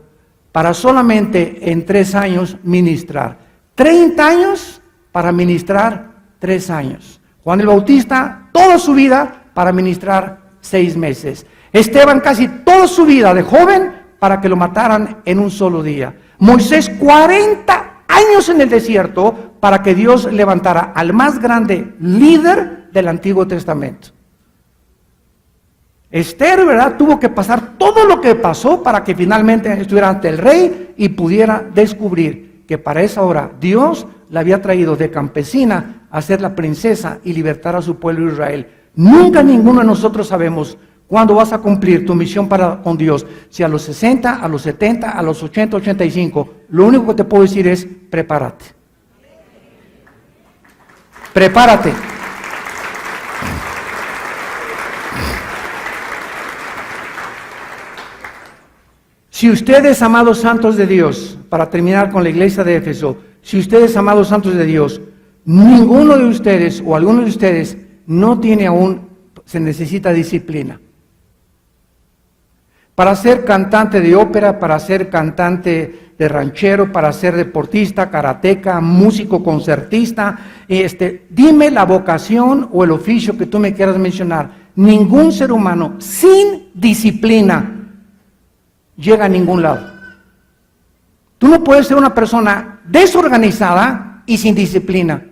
para solamente en 3 años ministrar. 30 años para ministrar 3 años. Juan el Bautista, toda su vida para ministrar 6 meses. Esteban casi toda su vida de joven para que lo mataran en un solo día. Moisés 40 años en el desierto para que Dios levantara al más grande líder del Antiguo Testamento. Esther, ¿verdad?, tuvo que pasar todo lo que pasó para que finalmente estuviera ante el rey y pudiera descubrir que para esa hora Dios la había traído de campesina a ser la princesa y libertar a su pueblo Israel. Nunca ninguno de nosotros sabemos cuándo vas a cumplir tu misión con Dios, si a los 60, a los 70, a los 80, 85. Lo único que te puedo decir es, prepárate. Prepárate. Si ustedes, amados santos de Dios, para terminar con la iglesia de Éfeso, si ustedes, amados santos de Dios, ninguno de ustedes o alguno de ustedes no tiene aún, se necesita disciplina. Para ser cantante de ópera, para ser cantante de ranchero, para ser deportista, karateca, músico, concertista, dime la vocación o el oficio que tú me quieras mencionar. Ningún ser humano sin disciplina llega a ningún lado. Tú no puedes ser una persona desorganizada y sin disciplina.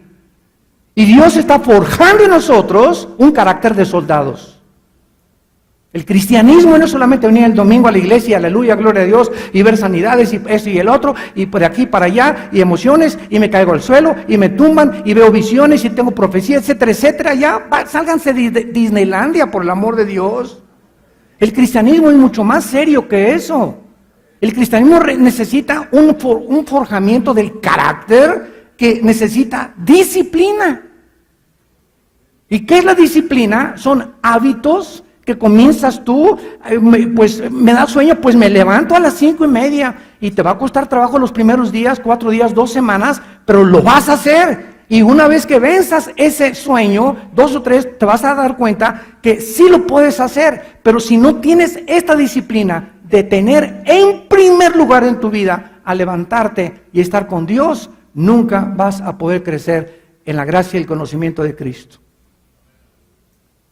Y Dios está forjando en nosotros un carácter de soldados. El cristianismo no es solamente venir el domingo a la iglesia, aleluya, gloria a Dios, y ver sanidades y esto y el otro, y por aquí para allá, y emociones, y me caigo al suelo, y me tumban, y veo visiones, y tengo profecías, etcétera, etcétera. Ya, sálganse de Disneylandia, por el amor de Dios. El cristianismo es mucho más serio que eso. El cristianismo necesita un forjamiento del carácter que necesita disciplina. ¿Y qué es la disciplina? Son hábitos que comienzas tú, pues me da sueño, pues me levanto a las 5:30 y te va a costar trabajo los primeros días, 4 días, 2 semanas, pero lo vas a hacer. Y una vez que venzas ese sueño, 2 o 3, te vas a dar cuenta que sí lo puedes hacer, pero si no tienes esta disciplina de tener en primer lugar en tu vida a levantarte y estar con Dios, nunca vas a poder crecer en la gracia y el conocimiento de Cristo.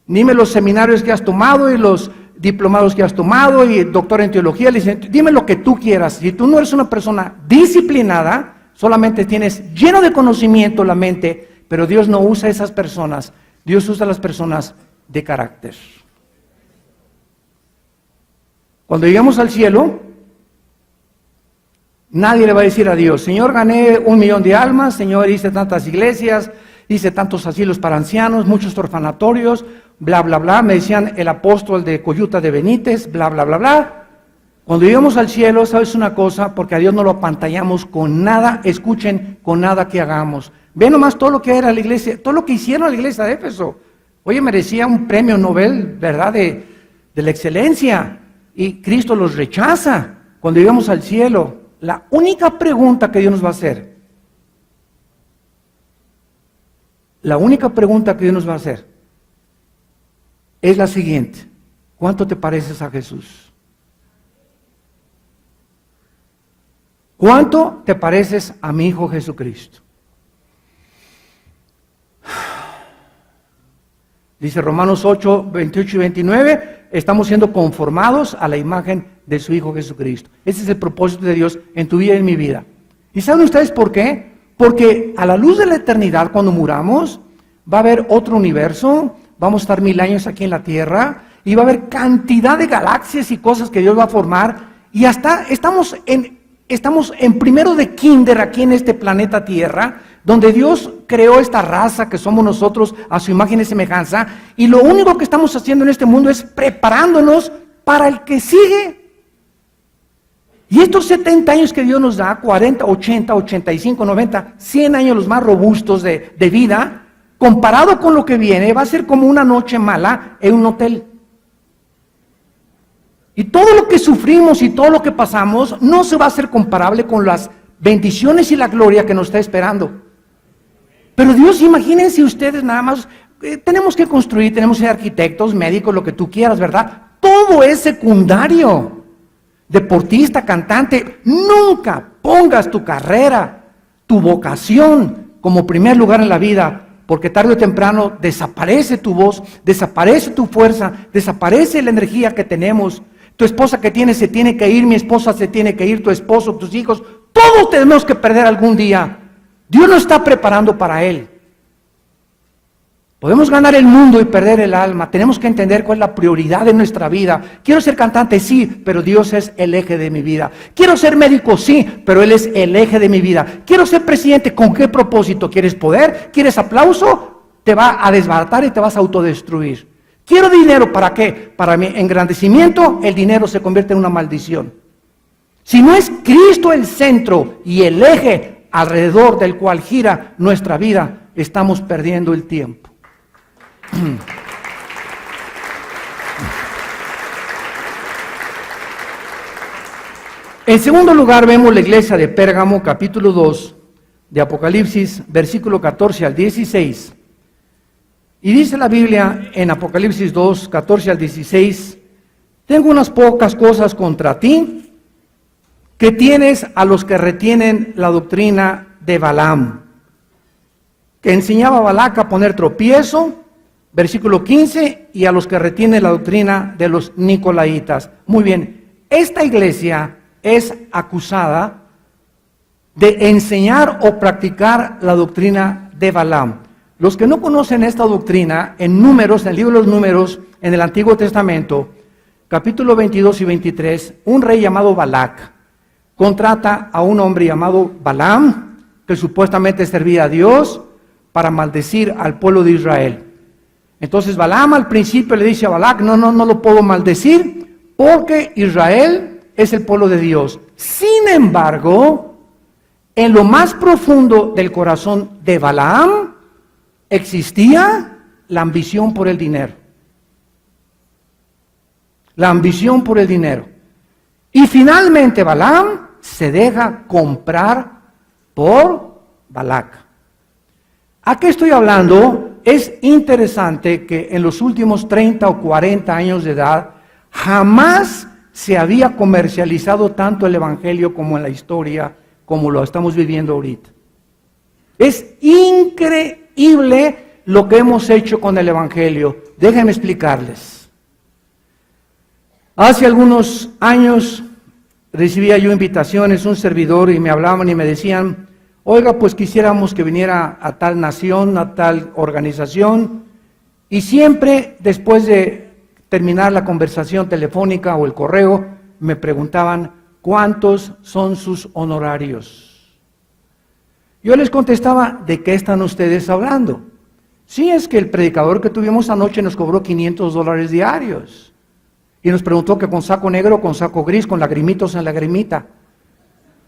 Dime los seminarios que has tomado y los diplomados que has tomado y el doctor en teología, dime lo que tú quieras. Si tú no eres una persona disciplinada, solamente tienes lleno de conocimiento la mente, pero Dios no usa esas personas. Dios usa a las personas de carácter. Cuando lleguemos al cielo, nadie le va a decir a Dios: Señor, gané 1 millón de almas, Señor, hice tantas iglesias, hice tantos asilos para ancianos, muchos orfanatorios, bla, bla, bla. Me decían el apóstol de Coyuta de Benítez, bla, bla, bla, bla. Cuando lleguemos al cielo, ¿sabes una cosa? Porque a Dios no lo apantallamos con nada, escuchen, con nada que hagamos. Ve nomás todo lo que era la iglesia, todo lo que hicieron a la iglesia de Éfeso. Oye, merecía un premio Nobel, ¿verdad? De la excelencia. Y Cristo los rechaza. Cuando lleguemos al cielo, la única pregunta que Dios nos va a hacer, es la siguiente: ¿cuánto te pareces a Jesús? ¿Cuánto te pareces a mi Hijo Jesucristo? Dice Romanos 8, 28 y 29, estamos siendo conformados a la imagen de su Hijo Jesucristo. Ese es el propósito de Dios en tu vida y en mi vida. ¿Y saben ustedes por qué? Porque a la luz de la eternidad, cuando muramos, va a haber otro universo, vamos a estar 1000 años aquí en la tierra, y va a haber cantidad de galaxias y cosas que Dios va a formar, y hasta estamos en primero de kinder aquí en este planeta Tierra, donde Dios creó esta raza que somos nosotros a su imagen y semejanza, y lo único que estamos haciendo en este mundo es preparándonos para el que sigue. Y estos 70 años que Dios nos da, 40, 80, 85, 90, 100 años los más robustos de vida, comparado con lo que viene, va a ser como una noche mala en un hotel. Y todo lo que sufrimos y todo lo que pasamos no se va a hacer comparable con las bendiciones y la gloria que nos está esperando. Pero Dios, imagínense ustedes nada más, tenemos que construir, tenemos que ser arquitectos, médicos, lo que tú quieras, ¿verdad? Todo es secundario. Deportista, cantante, nunca pongas tu carrera, tu vocación como primer lugar en la vida, porque tarde o temprano desaparece tu voz, desaparece tu fuerza, desaparece la energía que tenemos. Tu esposa que tienes se tiene que ir, mi esposa se tiene que ir, tu esposo, tus hijos, todos tenemos que perder algún día. Dios nos está preparando para Él. Podemos ganar el mundo y perder el alma. Tenemos que entender cuál es la prioridad de nuestra vida. Quiero ser cantante, sí, pero Dios es el eje de mi vida. Quiero ser médico, sí, pero Él es el eje de mi vida. Quiero ser presidente, ¿con qué propósito? ¿Quieres poder? ¿Quieres aplauso? Te va a desbaratar y te vas a autodestruir. Quiero dinero, ¿para qué? Para mi engrandecimiento, el dinero se convierte en una maldición. Si no es Cristo el centro y el eje alrededor del cual gira nuestra vida, estamos perdiendo el tiempo. En segundo lugar, vemos la iglesia de Pérgamo, capítulo 2 de Apocalipsis, versículo 14 al 16. Y dice la Biblia en Apocalipsis 2, 14 al 16, tengo unas pocas cosas contra ti, que tienes a los que retienen la doctrina de Balaam, que enseñaba a Balac a poner tropiezo, versículo 15, y a los que retienen la doctrina de los nicolaitas. Muy bien, esta iglesia es acusada de enseñar o practicar la doctrina de Balaam. Los que no conocen esta doctrina, en Números, en el libro de los Números, en el Antiguo Testamento, capítulo 22 y 23, un rey llamado Balac contrata a un hombre llamado Balaam, que supuestamente servía a Dios, para maldecir al pueblo de Israel. Entonces Balaam al principio le dice a Balac, no lo puedo maldecir, porque Israel es el pueblo de Dios. Sin embargo, en lo más profundo del corazón de Balaam, existía la ambición por el dinero. La ambición por el dinero. Y finalmente Balaam se deja comprar por Balac. ¿A qué estoy hablando? Es interesante que en los últimos 30 o 40 años de edad jamás se había comercializado tanto el Evangelio como en la historia, como lo estamos viviendo ahorita. Es increíble lo que hemos hecho con el Evangelio. Déjenme explicarles. Hace algunos años recibía yo invitaciones, un servidor, y me hablaban y me decían, oiga, pues quisiéramos que viniera a tal nación, a tal organización, y siempre después de terminar la conversación telefónica o el correo, me preguntaban, ¿cuántos son sus honorarios? Yo les contestaba, ¿de qué están ustedes hablando? Sí, es que el predicador que tuvimos anoche nos cobró $500 diarios. Y nos preguntó que con saco negro o con saco gris, con lagrimitos en lagrimita.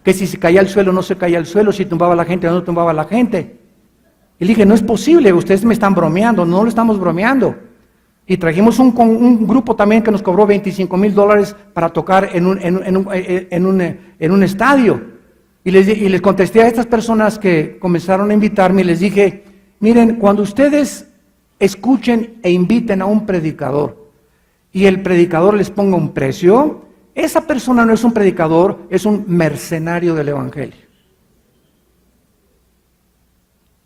Que si se caía al suelo no se caía al suelo, si tumbaba la gente o no tumbaba la gente. Y le dije, no es posible, ustedes me están bromeando. No lo estamos bromeando. Y trajimos un grupo también que nos cobró $25,000 para tocar en un estadio. Y les contesté a estas personas que comenzaron a invitarme y les dije, miren, cuando ustedes escuchen e inviten a un predicador y el predicador les ponga un precio, esa persona no es un predicador, es un mercenario del Evangelio.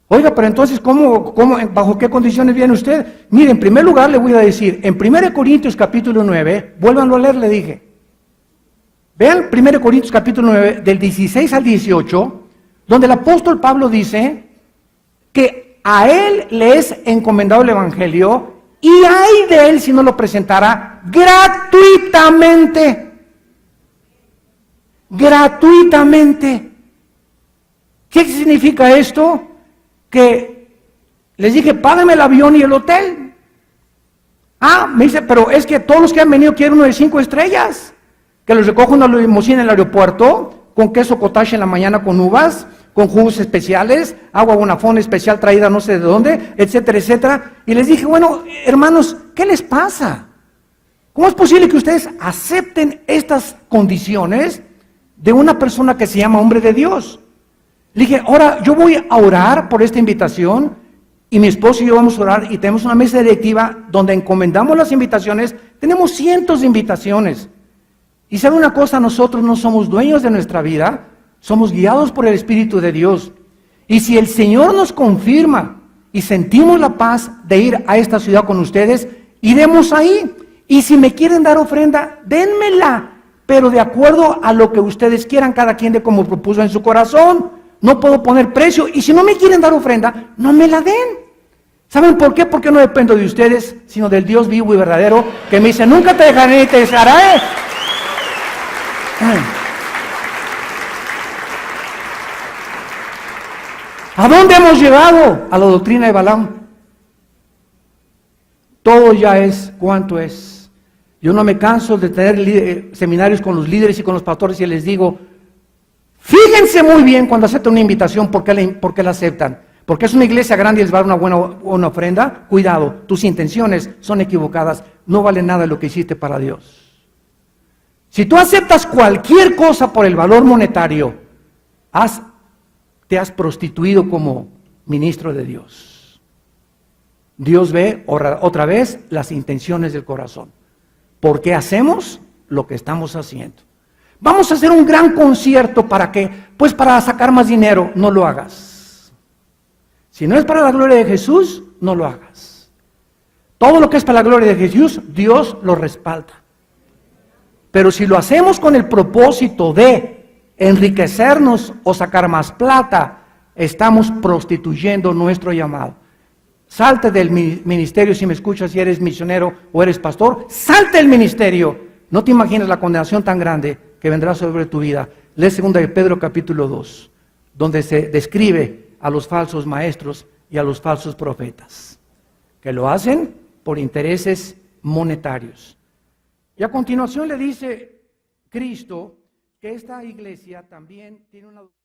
Oiga, pero entonces, bajo qué condiciones viene usted? Mire, en primer lugar le voy a decir, en 1 Corintios capítulo 9, vuélvanlo a leer, le dije. Vean 1 Corintios capítulo 9, del 16 al 18, donde el apóstol Pablo dice que a él le es encomendado el Evangelio y ay de él si no lo presentara gratuitamente. Gratuitamente. ¿Qué significa esto? Que les dije, págame el avión y el hotel. Me dice, pero es que todos los que han venido quieren uno de 5 estrellas. Que los recojo una limusina en el aeropuerto, con queso cottage en la mañana con uvas, con jugos especiales, agua Bonafón especial traída no sé de dónde, etcétera, etcétera. Y les dije, bueno, hermanos, ¿qué les pasa? ¿Cómo es posible que ustedes acepten estas condiciones de una persona que se llama hombre de Dios? Le dije, ahora yo voy a orar por esta invitación y mi esposo y yo vamos a orar y tenemos una mesa directiva donde encomendamos las invitaciones. Tenemos cientos de invitaciones. Y sabe una cosa, nosotros no somos dueños de nuestra vida, somos guiados por el Espíritu de Dios. Y si el Señor nos confirma y sentimos la paz de ir a esta ciudad con ustedes, iremos ahí. Y si me quieren dar ofrenda, dénmela, pero de acuerdo a lo que ustedes quieran, cada quien de como propuso en su corazón. No puedo poner precio, y si no me quieren dar ofrenda, no me la den. ¿Saben por qué? Porque no dependo de ustedes, sino del Dios vivo y verdadero, que me dice, nunca te dejaré ni te dejaré. ¿A dónde hemos llegado? A la doctrina de Balaam. Todo ya es cuánto es. Yo no me canso de tener seminarios con los líderes y con los pastores y les digo, fíjense muy bien cuando aceptan una invitación, ¿por qué la aceptan? Porque es una iglesia grande y les va a dar una ofrenda. Cuidado, tus intenciones son equivocadas, no vale nada lo que hiciste para Dios. Si tú aceptas cualquier cosa por el valor monetario, te has prostituido como ministro de Dios. Dios ve otra vez las intenciones del corazón. ¿Por qué hacemos lo que estamos haciendo? Vamos a hacer un gran concierto, ¿para qué? Pues para sacar más dinero. No lo hagas. Si no es para la gloria de Jesús, no lo hagas. Todo lo que es para la gloria de Jesús, Dios lo respalda. Pero si lo hacemos con el propósito de enriquecernos o sacar más plata, estamos prostituyendo nuestro llamado. Salte del ministerio si me escuchas, si eres misionero o eres pastor. Salte del ministerio. No te imaginas la condenación tan grande que vendrá sobre tu vida. Lee 2 de Pedro capítulo 2, donde se describe a los falsos maestros y a los falsos profetas, que lo hacen por intereses monetarios. Y a continuación le dice Cristo que esta iglesia también tiene una doctrina.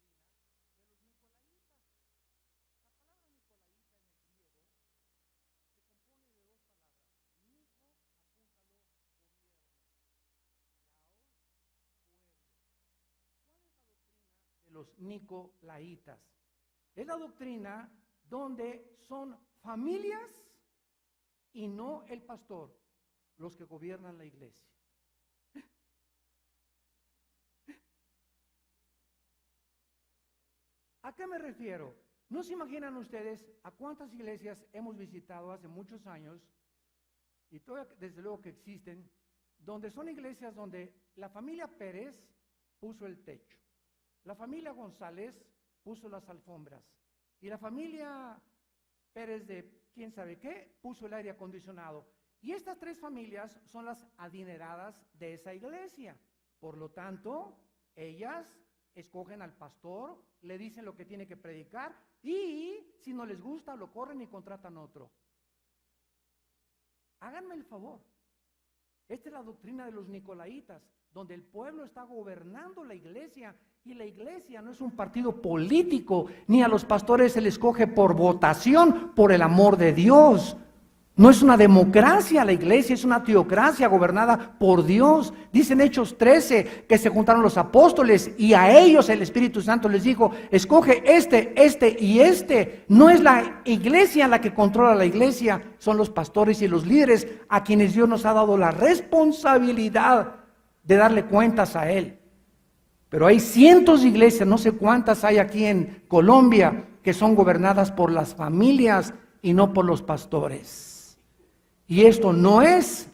De los nicolaitas. Es la doctrina donde son familias y no el pastor los que gobiernan la iglesia. ¿A qué me refiero? ¿No se imaginan ustedes a cuántas iglesias hemos visitado hace muchos años, y todavía desde luego que existen, donde son iglesias donde la familia Pérez puso el techo, la familia González puso las alfombras, y la familia Pérez de quién sabe qué puso el aire acondicionado? Y estas tres familias son las adineradas de esa iglesia. Por lo tanto, ellas escogen al pastor, le dicen lo que tiene que predicar y si no les gusta lo corren y contratan otro. Háganme el favor. Esta es la doctrina de los nicolaitas, donde el pueblo está gobernando la iglesia, y la iglesia no es un partido político, ni a los pastores se les escoge por votación, por el amor de Dios. No es una democracia la iglesia, es una teocracia gobernada por Dios. Dice en Hechos 13 que se juntaron los apóstoles y a ellos el Espíritu Santo les dijo, escoge este y este. No es la iglesia la que controla la iglesia, son los pastores y los líderes a quienes Dios nos ha dado la responsabilidad de darle cuentas a Él. Pero hay cientos de iglesias, no sé cuántas hay aquí en Colombia, que son gobernadas por las familias y no por los pastores. Y esto no es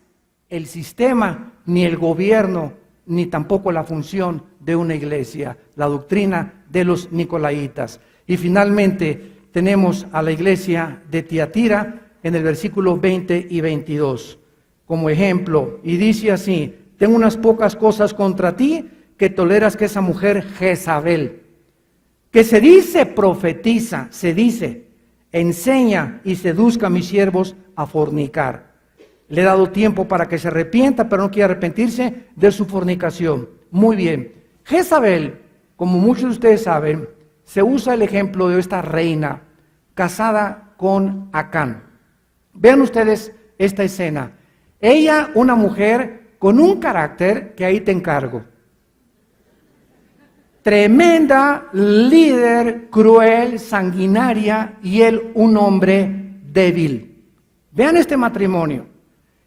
el sistema, ni el gobierno, ni tampoco la función de una iglesia, la doctrina de los nicolaitas. Y finalmente tenemos a la iglesia de Tiatira en el versículo 20 y 22 como ejemplo, y dice así, tengo unas pocas cosas contra ti, que toleras que esa mujer Jezabel, que se dice profetiza, se dice, enseña y seduzca a mis siervos a fornicar. Le he dado tiempo para que se arrepienta, pero no quiere arrepentirse de su fornicación. Muy bien. Jezabel, como muchos de ustedes saben, se usa el ejemplo de esta reina casada con Acán. Vean ustedes esta escena. Ella, una mujer con un carácter que ahí te encargo. Tremenda, líder, cruel, sanguinaria, y él un hombre débil. Vean este matrimonio.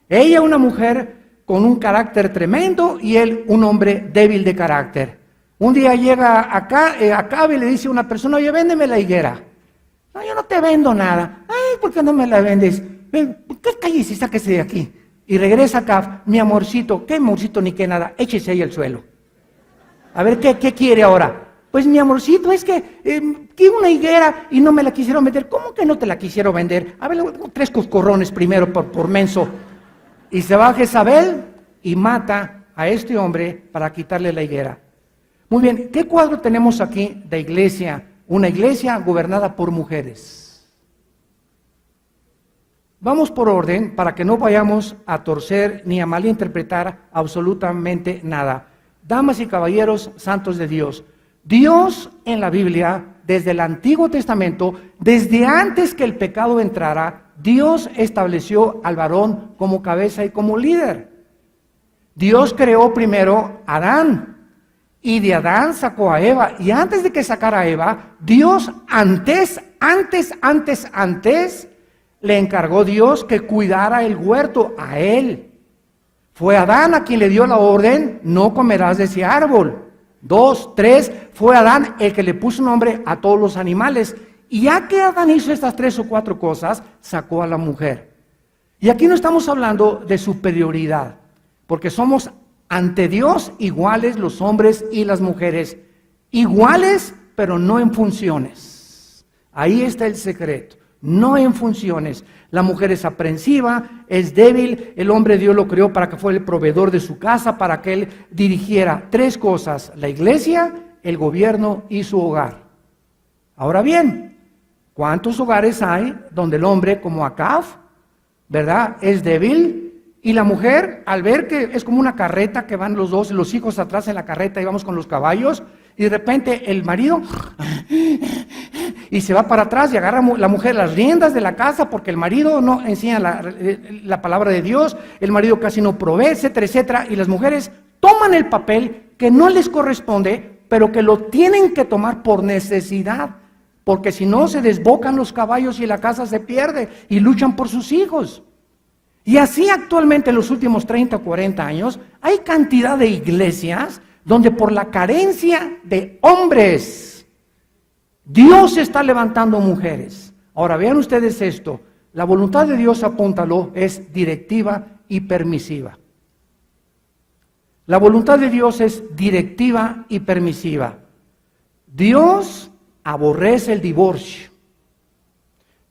Ella una mujer con un carácter tremendo y él un hombre débil de carácter. Un día llega acá y le dice a una persona, oye, véndeme la higuera. No, yo no te vendo nada. Ay, ¿por qué no me la vendes? ¿Qué calles y sáquese de aquí? Y regresa acá, mi amorcito, ¿qué amorcito ni qué nada? Échese ahí al suelo. A ver, ¿qué quiere ahora? Pues mi amorcito, es que quiero una higuera y no me la quisieron vender. ¿Cómo que no te la quisieron vender? A ver, 3 coscorrones primero por menso. Y se va Jezabel y mata a este hombre para quitarle la higuera. Muy bien, ¿qué cuadro tenemos aquí de iglesia? Una iglesia gobernada por mujeres. Vamos por orden para que no vayamos a torcer ni a malinterpretar absolutamente nada. Damas y caballeros santos de Dios, Dios en la Biblia, desde el Antiguo Testamento, desde antes que el pecado entrara, Dios estableció al varón como cabeza y como líder. Dios creó primero a Adán y de Adán sacó a Eva. Y antes de que sacara a Eva, Dios antes, le encargó Dios que cuidara el huerto a él. Fue Adán a quien le dio la orden, no comerás de ese árbol. 2, 3, fue Adán el que le puso nombre a todos los animales. Y ya que Adán hizo estas 3 o 4 cosas, sacó a la mujer. Y aquí no estamos hablando de superioridad, porque somos ante Dios iguales los hombres y las mujeres. Iguales, pero no en funciones. Ahí está el secreto. no en funciones. La mujer es aprensiva, es débil, el hombre Dios lo creó para que fuera el proveedor de su casa, para que él dirigiera 3 cosas: la iglesia, el gobierno y su hogar. Ahora bien, ¿cuántos hogares hay donde el hombre, como Acab, ¿verdad?, es débil? Y la mujer, al ver que es como una carreta que van los dos, los hijos atrás en la carreta y vamos con los caballos, y de repente el marido y se va para atrás y agarra la mujer las riendas de la casa porque el marido no enseña la palabra de Dios, el marido casi no provee, etcétera, etcétera, y las mujeres toman el papel que no les corresponde, pero que lo tienen que tomar por necesidad, porque si no se desbocan los caballos y la casa se pierde, y luchan por sus hijos. Y así actualmente en los últimos 30 o 40 años hay cantidad de iglesias donde por la carencia de hombres, Dios está levantando mujeres. Ahora vean ustedes esto, la voluntad de Dios, apúntalo, es directiva y permisiva. La voluntad de Dios es directiva y permisiva. Dios aborrece el divorcio.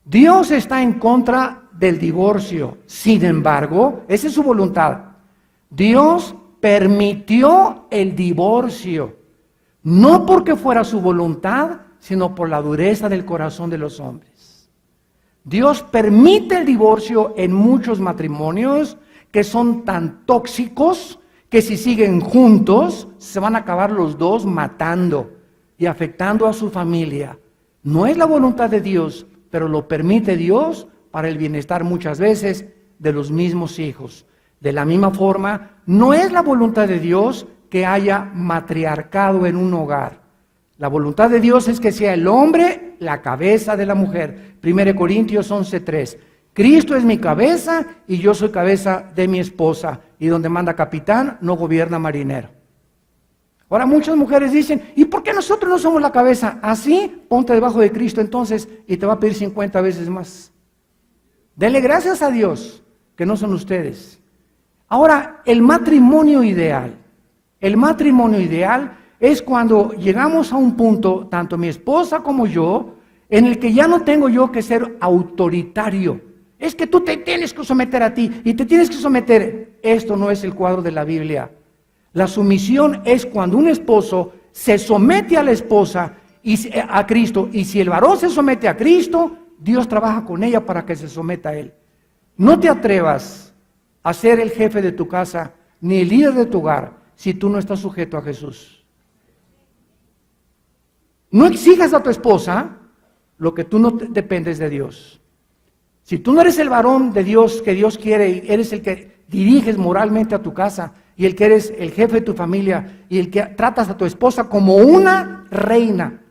Dios está en contra del divorcio. Sin embargo, esa es su voluntad. Dios permitió el divorcio, no porque fuera su voluntad, sino por la dureza del corazón de los hombres. Dios permite el divorcio en muchos matrimonios que son tan tóxicos que si siguen juntos se van a acabar los dos matando y afectando a su familia. No es la voluntad de Dios, pero lo permite Dios para el bienestar muchas veces de los mismos hijos. De la misma forma, no es la voluntad de Dios que haya matriarcado en un hogar. La voluntad de Dios es que sea el hombre la cabeza de la mujer. 1 Corintios 11:3. Cristo es mi cabeza y yo soy cabeza de mi esposa. Y donde manda capitán, no gobierna marinero. Ahora muchas mujeres dicen, ¿y por qué nosotros no somos la cabeza? Así, ponte debajo de Cristo entonces y te va a pedir 50 veces más. Denle gracias a Dios que no son ustedes. Ahora, el matrimonio ideal es cuando llegamos a un punto, tanto mi esposa como yo, en el que ya no tengo yo que ser autoritario. Es que tú te tienes que someter a ti y te tienes que someter. Esto no es el cuadro de la Biblia. La sumisión es cuando un esposo se somete a la esposa y a Cristo, y si el varón se somete a Cristo, Dios trabaja con ella para que se someta a él. No te atrevas a ser el jefe de tu casa ni el líder de tu hogar si tú no estás sujeto a Jesús. No exijas a tu esposa lo que tú no dependes de Dios. Si tú no eres el varón de Dios que Dios quiere y eres el que diriges moralmente a tu casa y el que eres el jefe de tu familia y el que tratas a tu esposa como una reina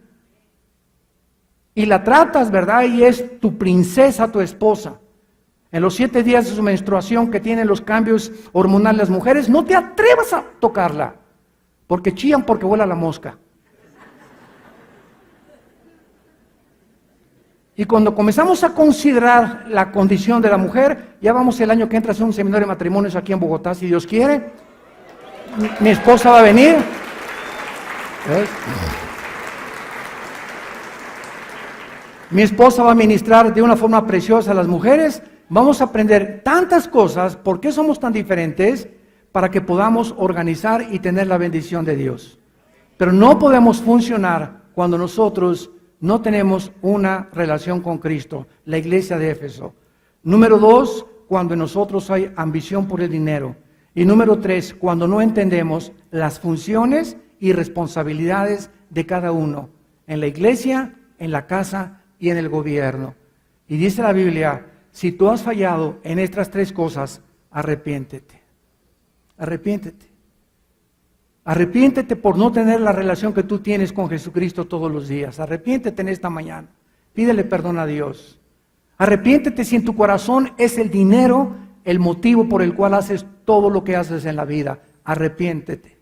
y la tratas, ¿verdad? Y es tu princesa, tu esposa. En los 7 días de su menstruación que tienen los cambios hormonales las mujeres, no te atrevas a tocarla, porque chillan porque vuela la mosca. Y cuando comenzamos a considerar la condición de la mujer, ya vamos el año que entra a hacer un seminario de matrimonios aquí en Bogotá, si Dios quiere. Mi esposa va a venir. Mi esposa va a ministrar de una forma preciosa a las mujeres. Vamos a aprender tantas cosas, por qué somos tan diferentes, para que podamos organizar y tener la bendición de Dios. Pero no podemos funcionar cuando nosotros no tenemos una relación con Cristo, la iglesia de Éfeso. Número 2, cuando en nosotros hay ambición por el dinero. Y número 3, cuando no entendemos las funciones y responsabilidades de cada uno, en la iglesia, en la casa y en el gobierno. Y dice la Biblia, si tú has fallado en estas 3 cosas, arrepiéntete. Arrepiéntete. Arrepiéntete por no tener la relación que tú tienes con Jesucristo todos los días. Arrepiéntete en esta mañana. Pídele perdón a Dios. Arrepiéntete si en tu corazón es el dinero el motivo por el cual haces todo lo que haces en la vida. Arrepiéntete.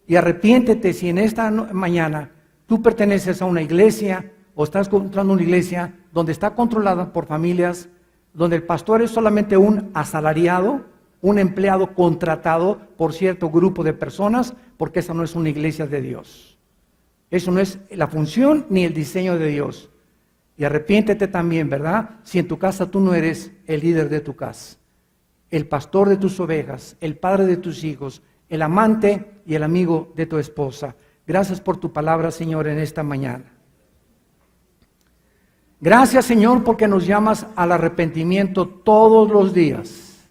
Y arrepiéntete si en esta mañana tú perteneces a una iglesia o estás encontrando una iglesia donde está controlada por familias, donde el pastor es solamente un asalariado, un empleado contratado por cierto grupo de personas, porque esa no es una iglesia de Dios. Eso no es la función ni el diseño de Dios. Y arrepiéntete también, ¿verdad? Si en tu casa tú no eres el líder de tu casa, el pastor de tus ovejas, el padre de tus hijos, el amante y el amigo de tu esposa. Gracias por tu palabra, Señor, en esta mañana. Gracias, Señor, porque nos llamas al arrepentimiento todos los días,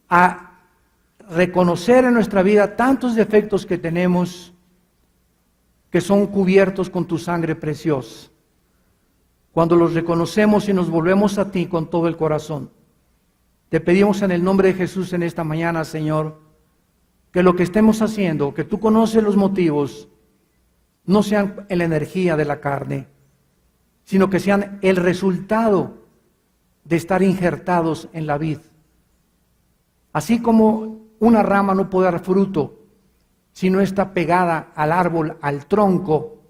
a reconocer en nuestra vida tantos defectos que tenemos que son cubiertos con tu sangre preciosa. Cuando los reconocemos y nos volvemos a ti con todo el corazón, te pedimos en el nombre de Jesús en esta mañana, Señor, que lo que estemos haciendo, que tú conoces los motivos, no sean en la energía de la carne, sino que sean el resultado de estar injertados en la vid. Así como una rama no puede dar fruto si no está pegada al árbol, al tronco,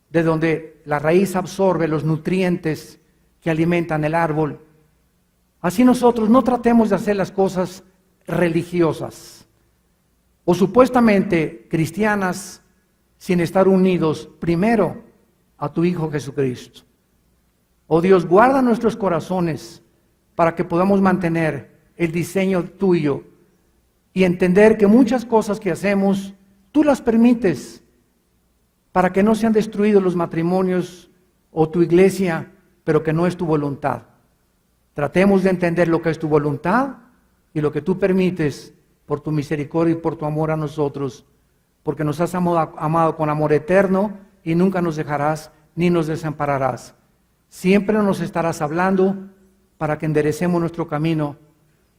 de donde la raíz absorbe los nutrientes que alimentan el árbol. Así nosotros no tratemos de hacer las cosas religiosas o supuestamente cristianas sin estar unidos primero a tu Hijo Jesucristo. Oh Dios, guarda nuestros corazones para que podamos mantener el diseño tuyo y entender que muchas cosas que hacemos, tú las permites para que no sean destruidos los matrimonios o tu iglesia, pero que no es tu voluntad. Tratemos de entender lo que es tu voluntad y lo que tú permites por tu misericordia y por tu amor a nosotros, porque nos has amado con amor eterno y nunca nos dejarás ni nos desampararás. Siempre nos estarás hablando para que enderecemos nuestro camino,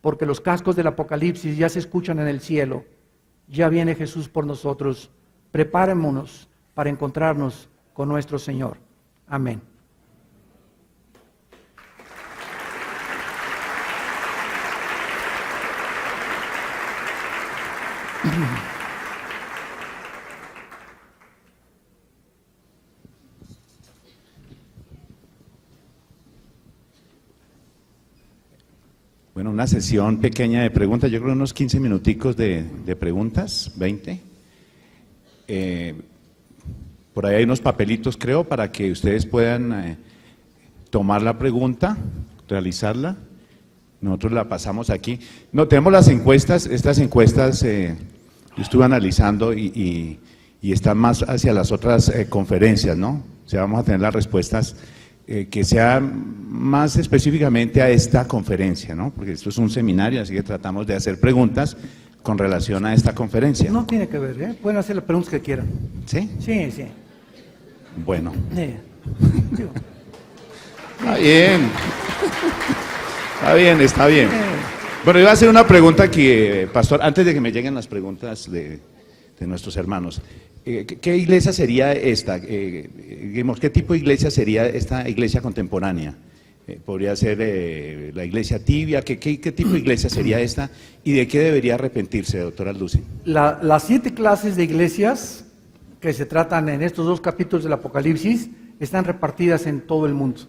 porque los cascos del Apocalipsis ya se escuchan en el cielo. Ya viene Jesús por nosotros. Preparémonos para encontrarnos con nuestro Señor. Amén. Bueno, una sesión pequeña de preguntas, yo creo unos 15 minuticos de preguntas, 20. Por ahí hay unos papelitos, creo, para que ustedes puedan tomar la pregunta, realizarla. Nosotros la pasamos aquí. No, tenemos las encuestas, estas encuestas yo estuve analizando y están más hacia las otras conferencias, ¿no? O sea, vamos a tener las respuestas que sean más específicamente a esta conferencia, ¿no? Porque esto es un seminario, así que tratamos de hacer preguntas con relación a esta conferencia. No tiene que ver, ¿eh? Pueden hacer las preguntas que quieran. ¿Sí? Sí, sí. Bueno. Digo. Está bien. Está bien, está bien. Bueno, iba a hacer una pregunta que, pastor, antes de que me lleguen las preguntas de nuestros hermanos. ¿Qué iglesia sería esta? Digamos, ¿qué tipo de iglesia sería esta iglesia contemporánea? ¿Podría ser la iglesia tibia? ¿Qué tipo de iglesia sería esta? ¿Y de qué debería arrepentirse, doctora Lucy? Las 7 clases de iglesias que se tratan en estos 2 capítulos del Apocalipsis están repartidas en todo el mundo.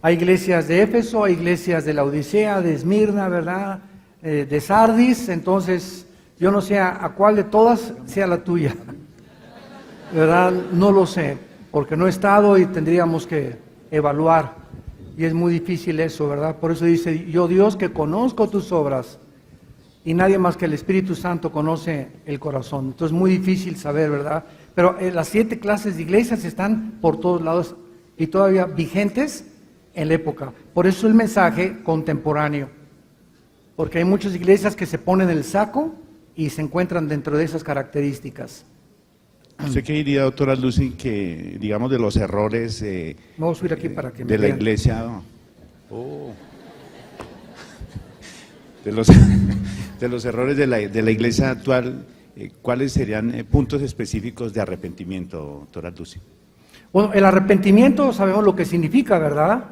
Hay iglesias de Éfeso, hay iglesias de la Odisea, de Esmirna, ¿verdad? De Sardis, entonces yo no sé a cuál de todas sea la tuya, ¿verdad? No lo sé, porque no he estado y tendríamos que evaluar, y es muy difícil eso, ¿verdad? Por eso dice, yo Dios que conozco tus obras, y nadie más que el Espíritu Santo conoce el corazón, entonces es muy difícil saber, ¿verdad? Pero las 7 clases de iglesias están por todos lados y todavía vigentes en la época. Por eso el mensaje contemporáneo, porque hay muchas iglesias que se ponen el saco y se encuentran dentro de esas características. ¿Usted qué diría, doctora Lucy, que digamos de los errores Vamos a subir aquí para que de me la vean. iglesia? De los errores de la iglesia actual, ¿cuáles serían puntos específicos de arrepentimiento, doctora Lucy? Bueno, el arrepentimiento sabemos lo que significa, ¿verdad?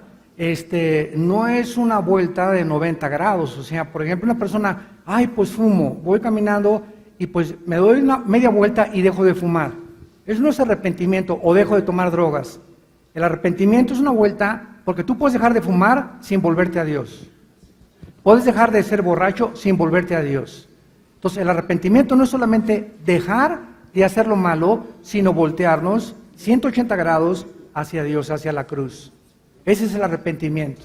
No es una vuelta de 90 grados, o sea, por ejemplo, una persona, ay, pues fumo, voy caminando y pues me doy una media vuelta y dejo de fumar. Eso no es arrepentimiento, o dejo de tomar drogas. El arrepentimiento es una vuelta, porque tú puedes dejar de fumar sin volverte a Dios. Puedes dejar de ser borracho sin volverte a Dios. Entonces, el arrepentimiento no es solamente dejar de hacer lo malo, sino voltearnos 180 grados hacia Dios, hacia la cruz. Ese es el arrepentimiento.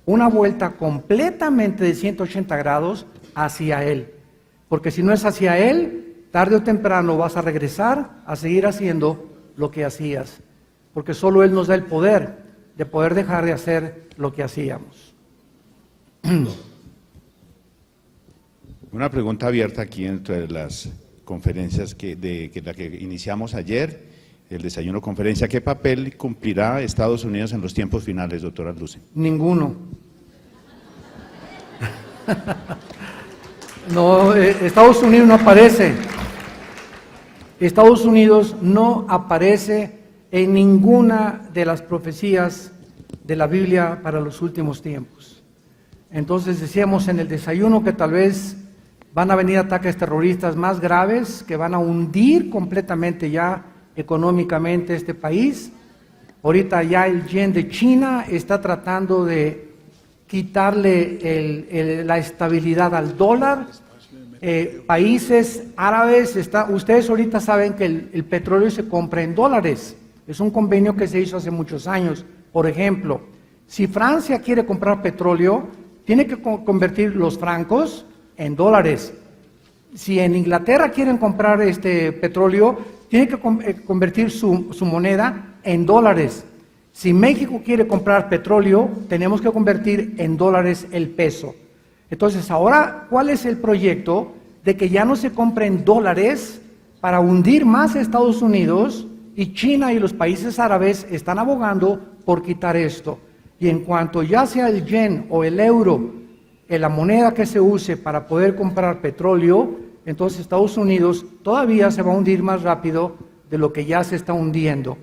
Una vuelta completamente de 180 grados hacia Él. Porque si no es hacia Él, tarde o temprano vas a regresar a seguir haciendo lo que hacías. Porque solo Él nos da el poder de poder dejar de hacer lo que hacíamos. Una pregunta abierta aquí entre las conferencias que la que iniciamos ayer, el desayuno conferencia. ¿Qué papel cumplirá Estados Unidos en los tiempos finales, doctora Luce? Ninguno. No, Estados Unidos no aparece. Estados Unidos no aparece en ninguna de las profecías de la Biblia para los últimos tiempos. Entonces decíamos en el desayuno que tal vez van a venir ataques terroristas más graves que van a hundir completamente ya económicamente este país. Ahorita ya el yen de China está tratando de quitarle la estabilidad al dólar. Países árabes, ustedes ahorita saben que el petróleo se compra en dólares. Es un convenio que se hizo hace muchos años. Por ejemplo, si Francia quiere comprar petróleo, tiene que convertir los francos en dólares. Si en Inglaterra quieren comprar petróleo, tiene que convertir su moneda en dólares. Si México quiere comprar petróleo, tenemos que convertir en dólares el peso. Entonces, ahora, ¿cuál es el proyecto? De que ya no se compren dólares para hundir más a Estados Unidos, y China y los países árabes están abogando por quitar esto. Y en cuanto ya sea el yen o el euro, la moneda que se use para poder comprar petróleo, entonces Estados Unidos todavía se va a hundir más rápido de lo que ya se está hundiendo.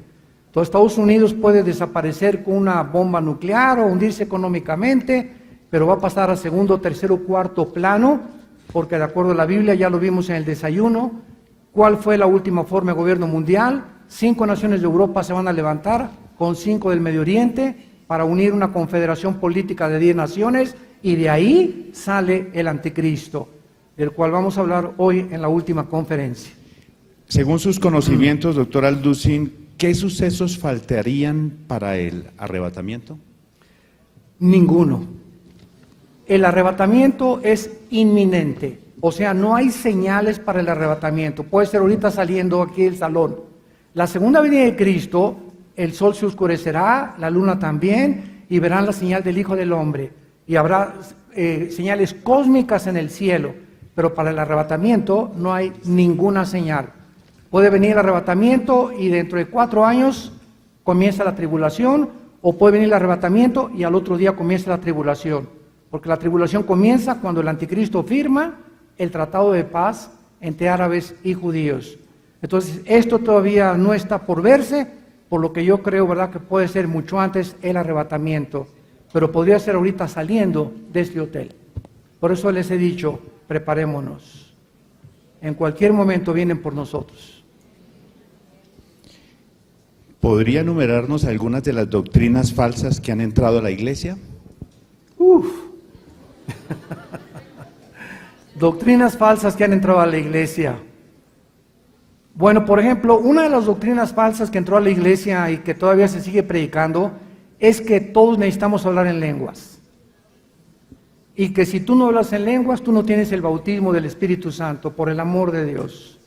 Entonces Estados Unidos puede desaparecer con una bomba nuclear o hundirse económicamente, pero va a pasar a segundo, tercero, cuarto plano, porque de acuerdo a la Biblia, ya lo vimos en el desayuno, ¿cuál fue la última forma de gobierno mundial? 5 naciones de Europa se van a levantar con 5 del Medio Oriente para unir una confederación política de 10 naciones, y de ahí sale el anticristo, del cual vamos a hablar hoy en la última conferencia. Según sus conocimientos, doctor Alducin, ¿qué sucesos faltarían para el arrebatamiento? Ninguno. El arrebatamiento es inminente, o sea, no hay señales para el arrebatamiento. Puede ser ahorita saliendo aquí del salón. La segunda venida de Cristo, el sol se oscurecerá, la luna también, y verán la señal del Hijo del Hombre. Y habrá señales cósmicas en el cielo, pero para el arrebatamiento no hay ninguna señal. Puede venir el arrebatamiento y dentro de 4 años comienza la tribulación, o puede venir el arrebatamiento y al otro día comienza la tribulación, porque la tribulación comienza cuando el anticristo firma el tratado de paz entre árabes y judíos. Entonces esto todavía no está por verse, por lo que yo creo, ¿verdad?, que puede ser mucho antes el arrebatamiento, pero podría ser ahorita saliendo de este hotel. Por eso les he dicho, preparémonos. En cualquier momento vienen por nosotros. ¿Podría enumerarnos algunas de las doctrinas falsas que han entrado a la iglesia? Doctrinas falsas que han entrado a la iglesia. Bueno, por ejemplo, una de las doctrinas falsas que entró a la iglesia y que todavía se sigue predicando es que todos necesitamos hablar en lenguas. Y que si tú no hablas en lenguas, tú no tienes el bautismo del Espíritu Santo, por el amor de Dios.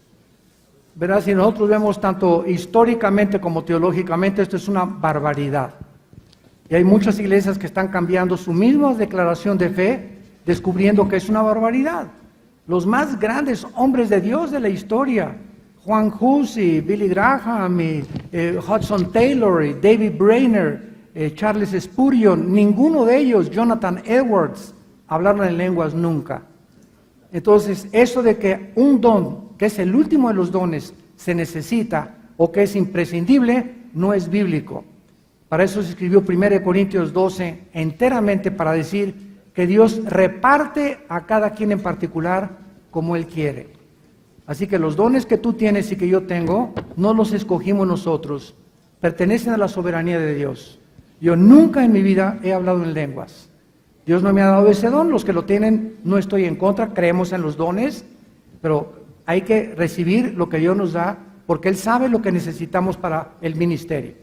Verás, si nosotros vemos tanto históricamente como teológicamente, esto es una barbaridad. Y hay muchas iglesias que están cambiando su misma declaración de fe, descubriendo que es una barbaridad. Los más grandes hombres de Dios de la historia, Juan Hus y Billy Graham, y Hudson Taylor y David Brainerd, Charles Spurgeon, ninguno de ellos, Jonathan Edwards, hablaron en lenguas nunca. Entonces, eso de que un don, que es el último de los dones, se necesita o que es imprescindible, no es bíblico. Para eso se escribió 1 Corintios 12 enteramente para decir que Dios reparte a cada quien en particular como Él quiere. Así que los dones que tú tienes y que yo tengo, no los escogimos nosotros, pertenecen a la soberanía de Dios. Yo nunca en mi vida he hablado en lenguas. Dios no me ha dado ese don, los que lo tienen no estoy en contra, creemos en los dones, pero hay que recibir lo que Dios nos da, porque Él sabe lo que necesitamos para el ministerio.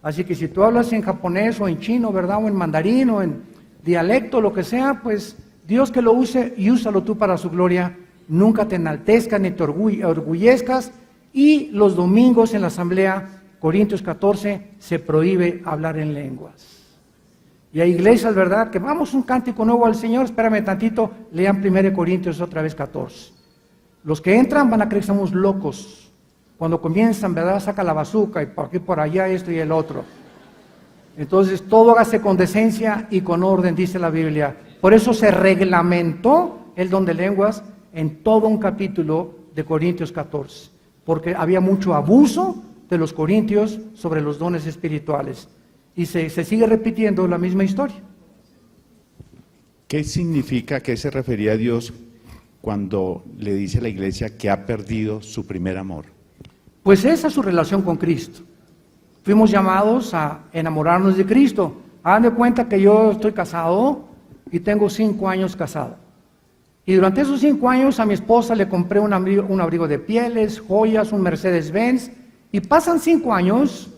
Así que si tú hablas en japonés o en chino, ¿verdad? O en mandarín o en dialecto, lo que sea, pues Dios que lo use y úsalo tú para su gloria. Nunca te enaltezcas ni te orgullezcas. Y los domingos en la asamblea, Corintios 14, se prohíbe hablar en lenguas. Y hay iglesias, ¿verdad? Que vamos un cántico nuevo al Señor, espérame tantito, lean 1 Corintios otra vez 14. Los que entran van a creer que somos locos. Cuando comienzan, ¿verdad? Saca la bazuca y por aquí, por allá, esto y el otro. Entonces, todo hágase con decencia y con orden, dice la Biblia. Por eso se reglamentó el don de lenguas en todo un capítulo de Corintios 14. Porque había mucho abuso de los corintios sobre los dones espirituales. Y se sigue repitiendo la misma historia. ¿Qué significa, qué se refería a Dios cuando le dice a la iglesia que ha perdido su primer amor? Pues esa es su relación con Cristo. Fuimos llamados a enamorarnos de Cristo. Hagan de cuenta que yo estoy casado y tengo 5 años casado. Y durante esos 5 años a mi esposa le compré un abrigo de pieles, joyas, un Mercedes-Benz. Y pasan 5 años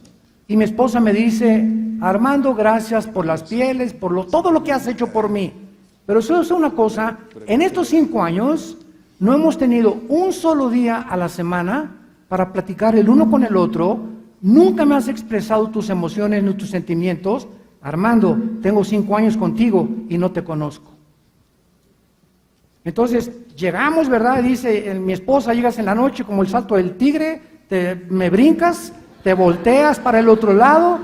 y mi esposa me dice: Armando, gracias por las pieles, por todo lo que has hecho por mí. Pero eso es una cosa, en estos 5 años no hemos tenido un solo día a la semana para platicar el uno con el otro. Nunca me has expresado tus emociones ni tus sentimientos. Armando, tengo 5 años contigo y no te conozco. Entonces llegamos, ¿verdad? Dice mi esposa, llegas en la noche como el salto del tigre, me brincas, te volteas para el otro lado,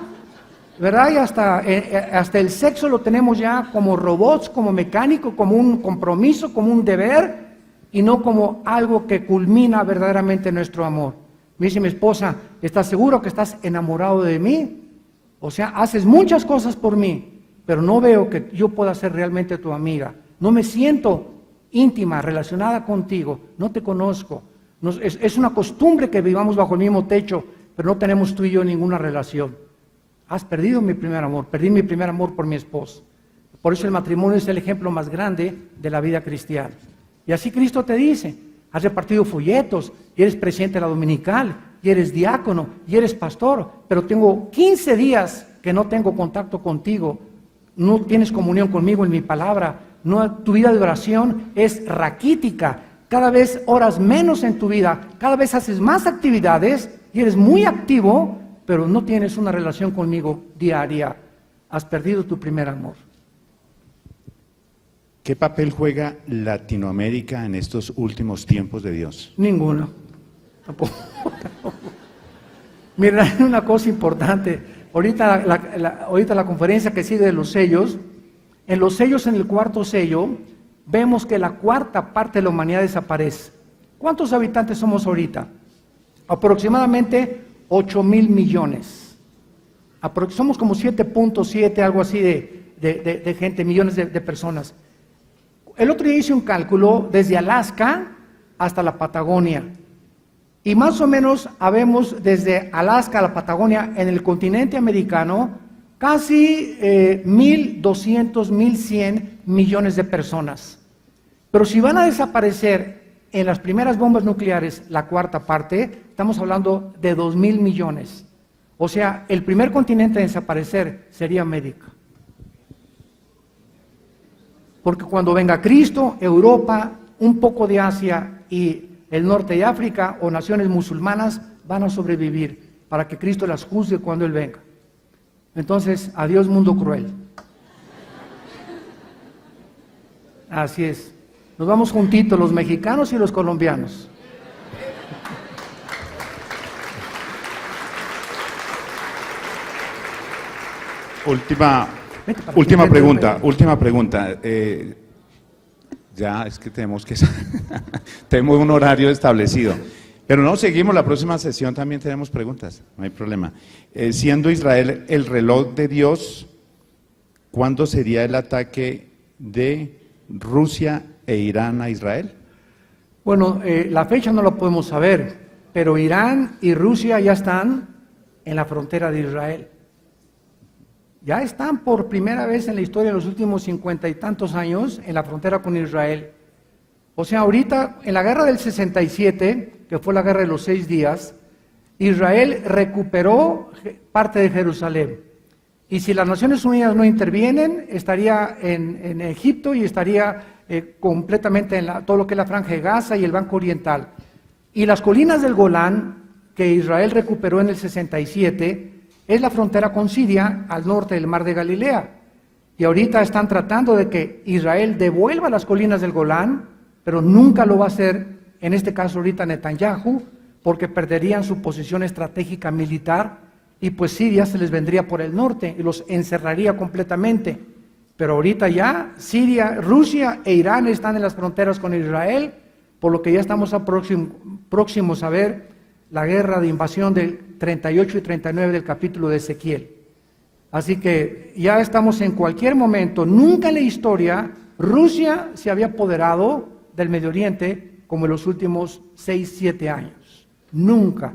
¿verdad? Y hasta el sexo lo tenemos ya como robots, como mecánico, como un compromiso, como un deber, y no como algo que culmina verdaderamente nuestro amor. Me dice mi esposa: ¿estás seguro que estás enamorado de mí? O sea, haces muchas cosas por mí, pero no veo que yo pueda ser realmente tu amiga. No me siento íntima, relacionada contigo, no te conozco. Es una costumbre que vivamos bajo el mismo techo, pero no tenemos tú y yo ninguna relación. Has perdido mi primer amor, perdí mi primer amor por mi esposa. Por eso el matrimonio es el ejemplo más grande de la vida cristiana. Y así Cristo te dice: has repartido folletos, y eres presidente de la dominical, y eres diácono, y eres pastor, pero tengo 15 días que no tengo contacto contigo, no tienes comunión conmigo en mi palabra, no, tu vida de oración es raquítica, cada vez oras menos en tu vida, cada vez haces más actividades y eres muy activo, pero no tienes una relación conmigo diaria. Has perdido tu primer amor. ¿Qué papel juega Latinoamérica en estos últimos tiempos de Dios? Ninguno. Tampoco. Mira, hay una cosa importante. Ahorita la conferencia que sigue de los sellos, en los sellos, en el 4º sello, vemos que la 4ª parte de la humanidad desaparece. ¿Cuántos habitantes somos ahorita? Aproximadamente 8,000 millones. Somos como 7.7, algo así de gente, millones de personas. El otro día hice un cálculo desde Alaska hasta la Patagonia. Y más o menos habemos desde Alaska a la Patagonia en el continente americano casi 1,200, 1,100 millones de personas. Pero si van a desaparecer en las primeras bombas nucleares la 4ª parte, estamos hablando de 2,000 millones. O sea, el primer continente en desaparecer sería América. Porque cuando venga Cristo, Europa, un poco de Asia y el norte de África o naciones musulmanas van a sobrevivir para que Cristo las juzgue cuando Él venga. Entonces, adiós mundo cruel. Así es. Nos vamos juntitos, los mexicanos y los colombianos. Última pregunta. Ya es que tenemos tenemos un horario establecido. Pero no, seguimos, la próxima sesión también tenemos preguntas, no hay problema. Siendo Israel el reloj de Dios, ¿cuándo sería el ataque de Rusia e Irán a Israel? Bueno, la fecha no la podemos saber, pero Irán y Rusia ya están en la frontera de Israel. Ya están por primera vez en la historia de los últimos 50 y tantos años en la frontera con Israel. O sea, ahorita en la guerra del 67, que fue la guerra de los 6 días, Israel recuperó parte de Jerusalén. Y si las Naciones Unidas no intervienen, estaría en Egipto y estaría completamente en todo lo que es la Franja de Gaza y el Banco Oriental. Y las colinas del Golán, que Israel recuperó en el 67, es la frontera con Siria al norte del Mar de Galilea. Y ahorita están tratando de que Israel devuelva las colinas del Golán, pero nunca lo va a hacer, en este caso ahorita Netanyahu, porque perderían su posición estratégica militar y pues Siria se les vendría por el norte y los encerraría completamente. Pero ahorita ya Siria, Rusia e Irán están en las fronteras con Israel, por lo que ya estamos próximos a ver la guerra de invasión del 38 y 39 del capítulo de Ezequiel. Así que ya estamos en cualquier momento. Nunca en la historia Rusia se había apoderado del Medio Oriente como en los últimos 6, 7 años. Nunca.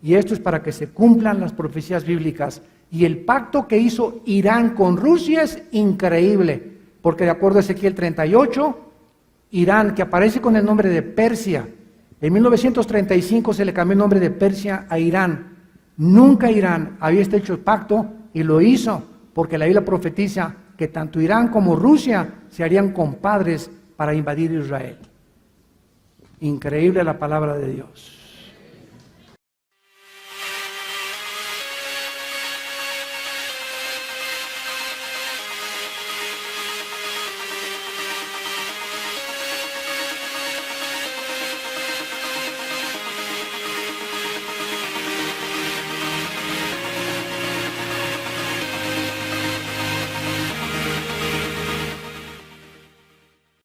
Y esto es para que se cumplan las profecías bíblicas. Y el pacto que hizo Irán con Rusia es increíble, porque de acuerdo a Ezequiel 38, Irán, que aparece con el nombre de Persia, en 1935 se le cambió el nombre de Persia a Irán. Nunca Irán había hecho el pacto y lo hizo, porque la Biblia profetiza que tanto Irán como Rusia se harían compadres para invadir Israel. Increíble la palabra de Dios.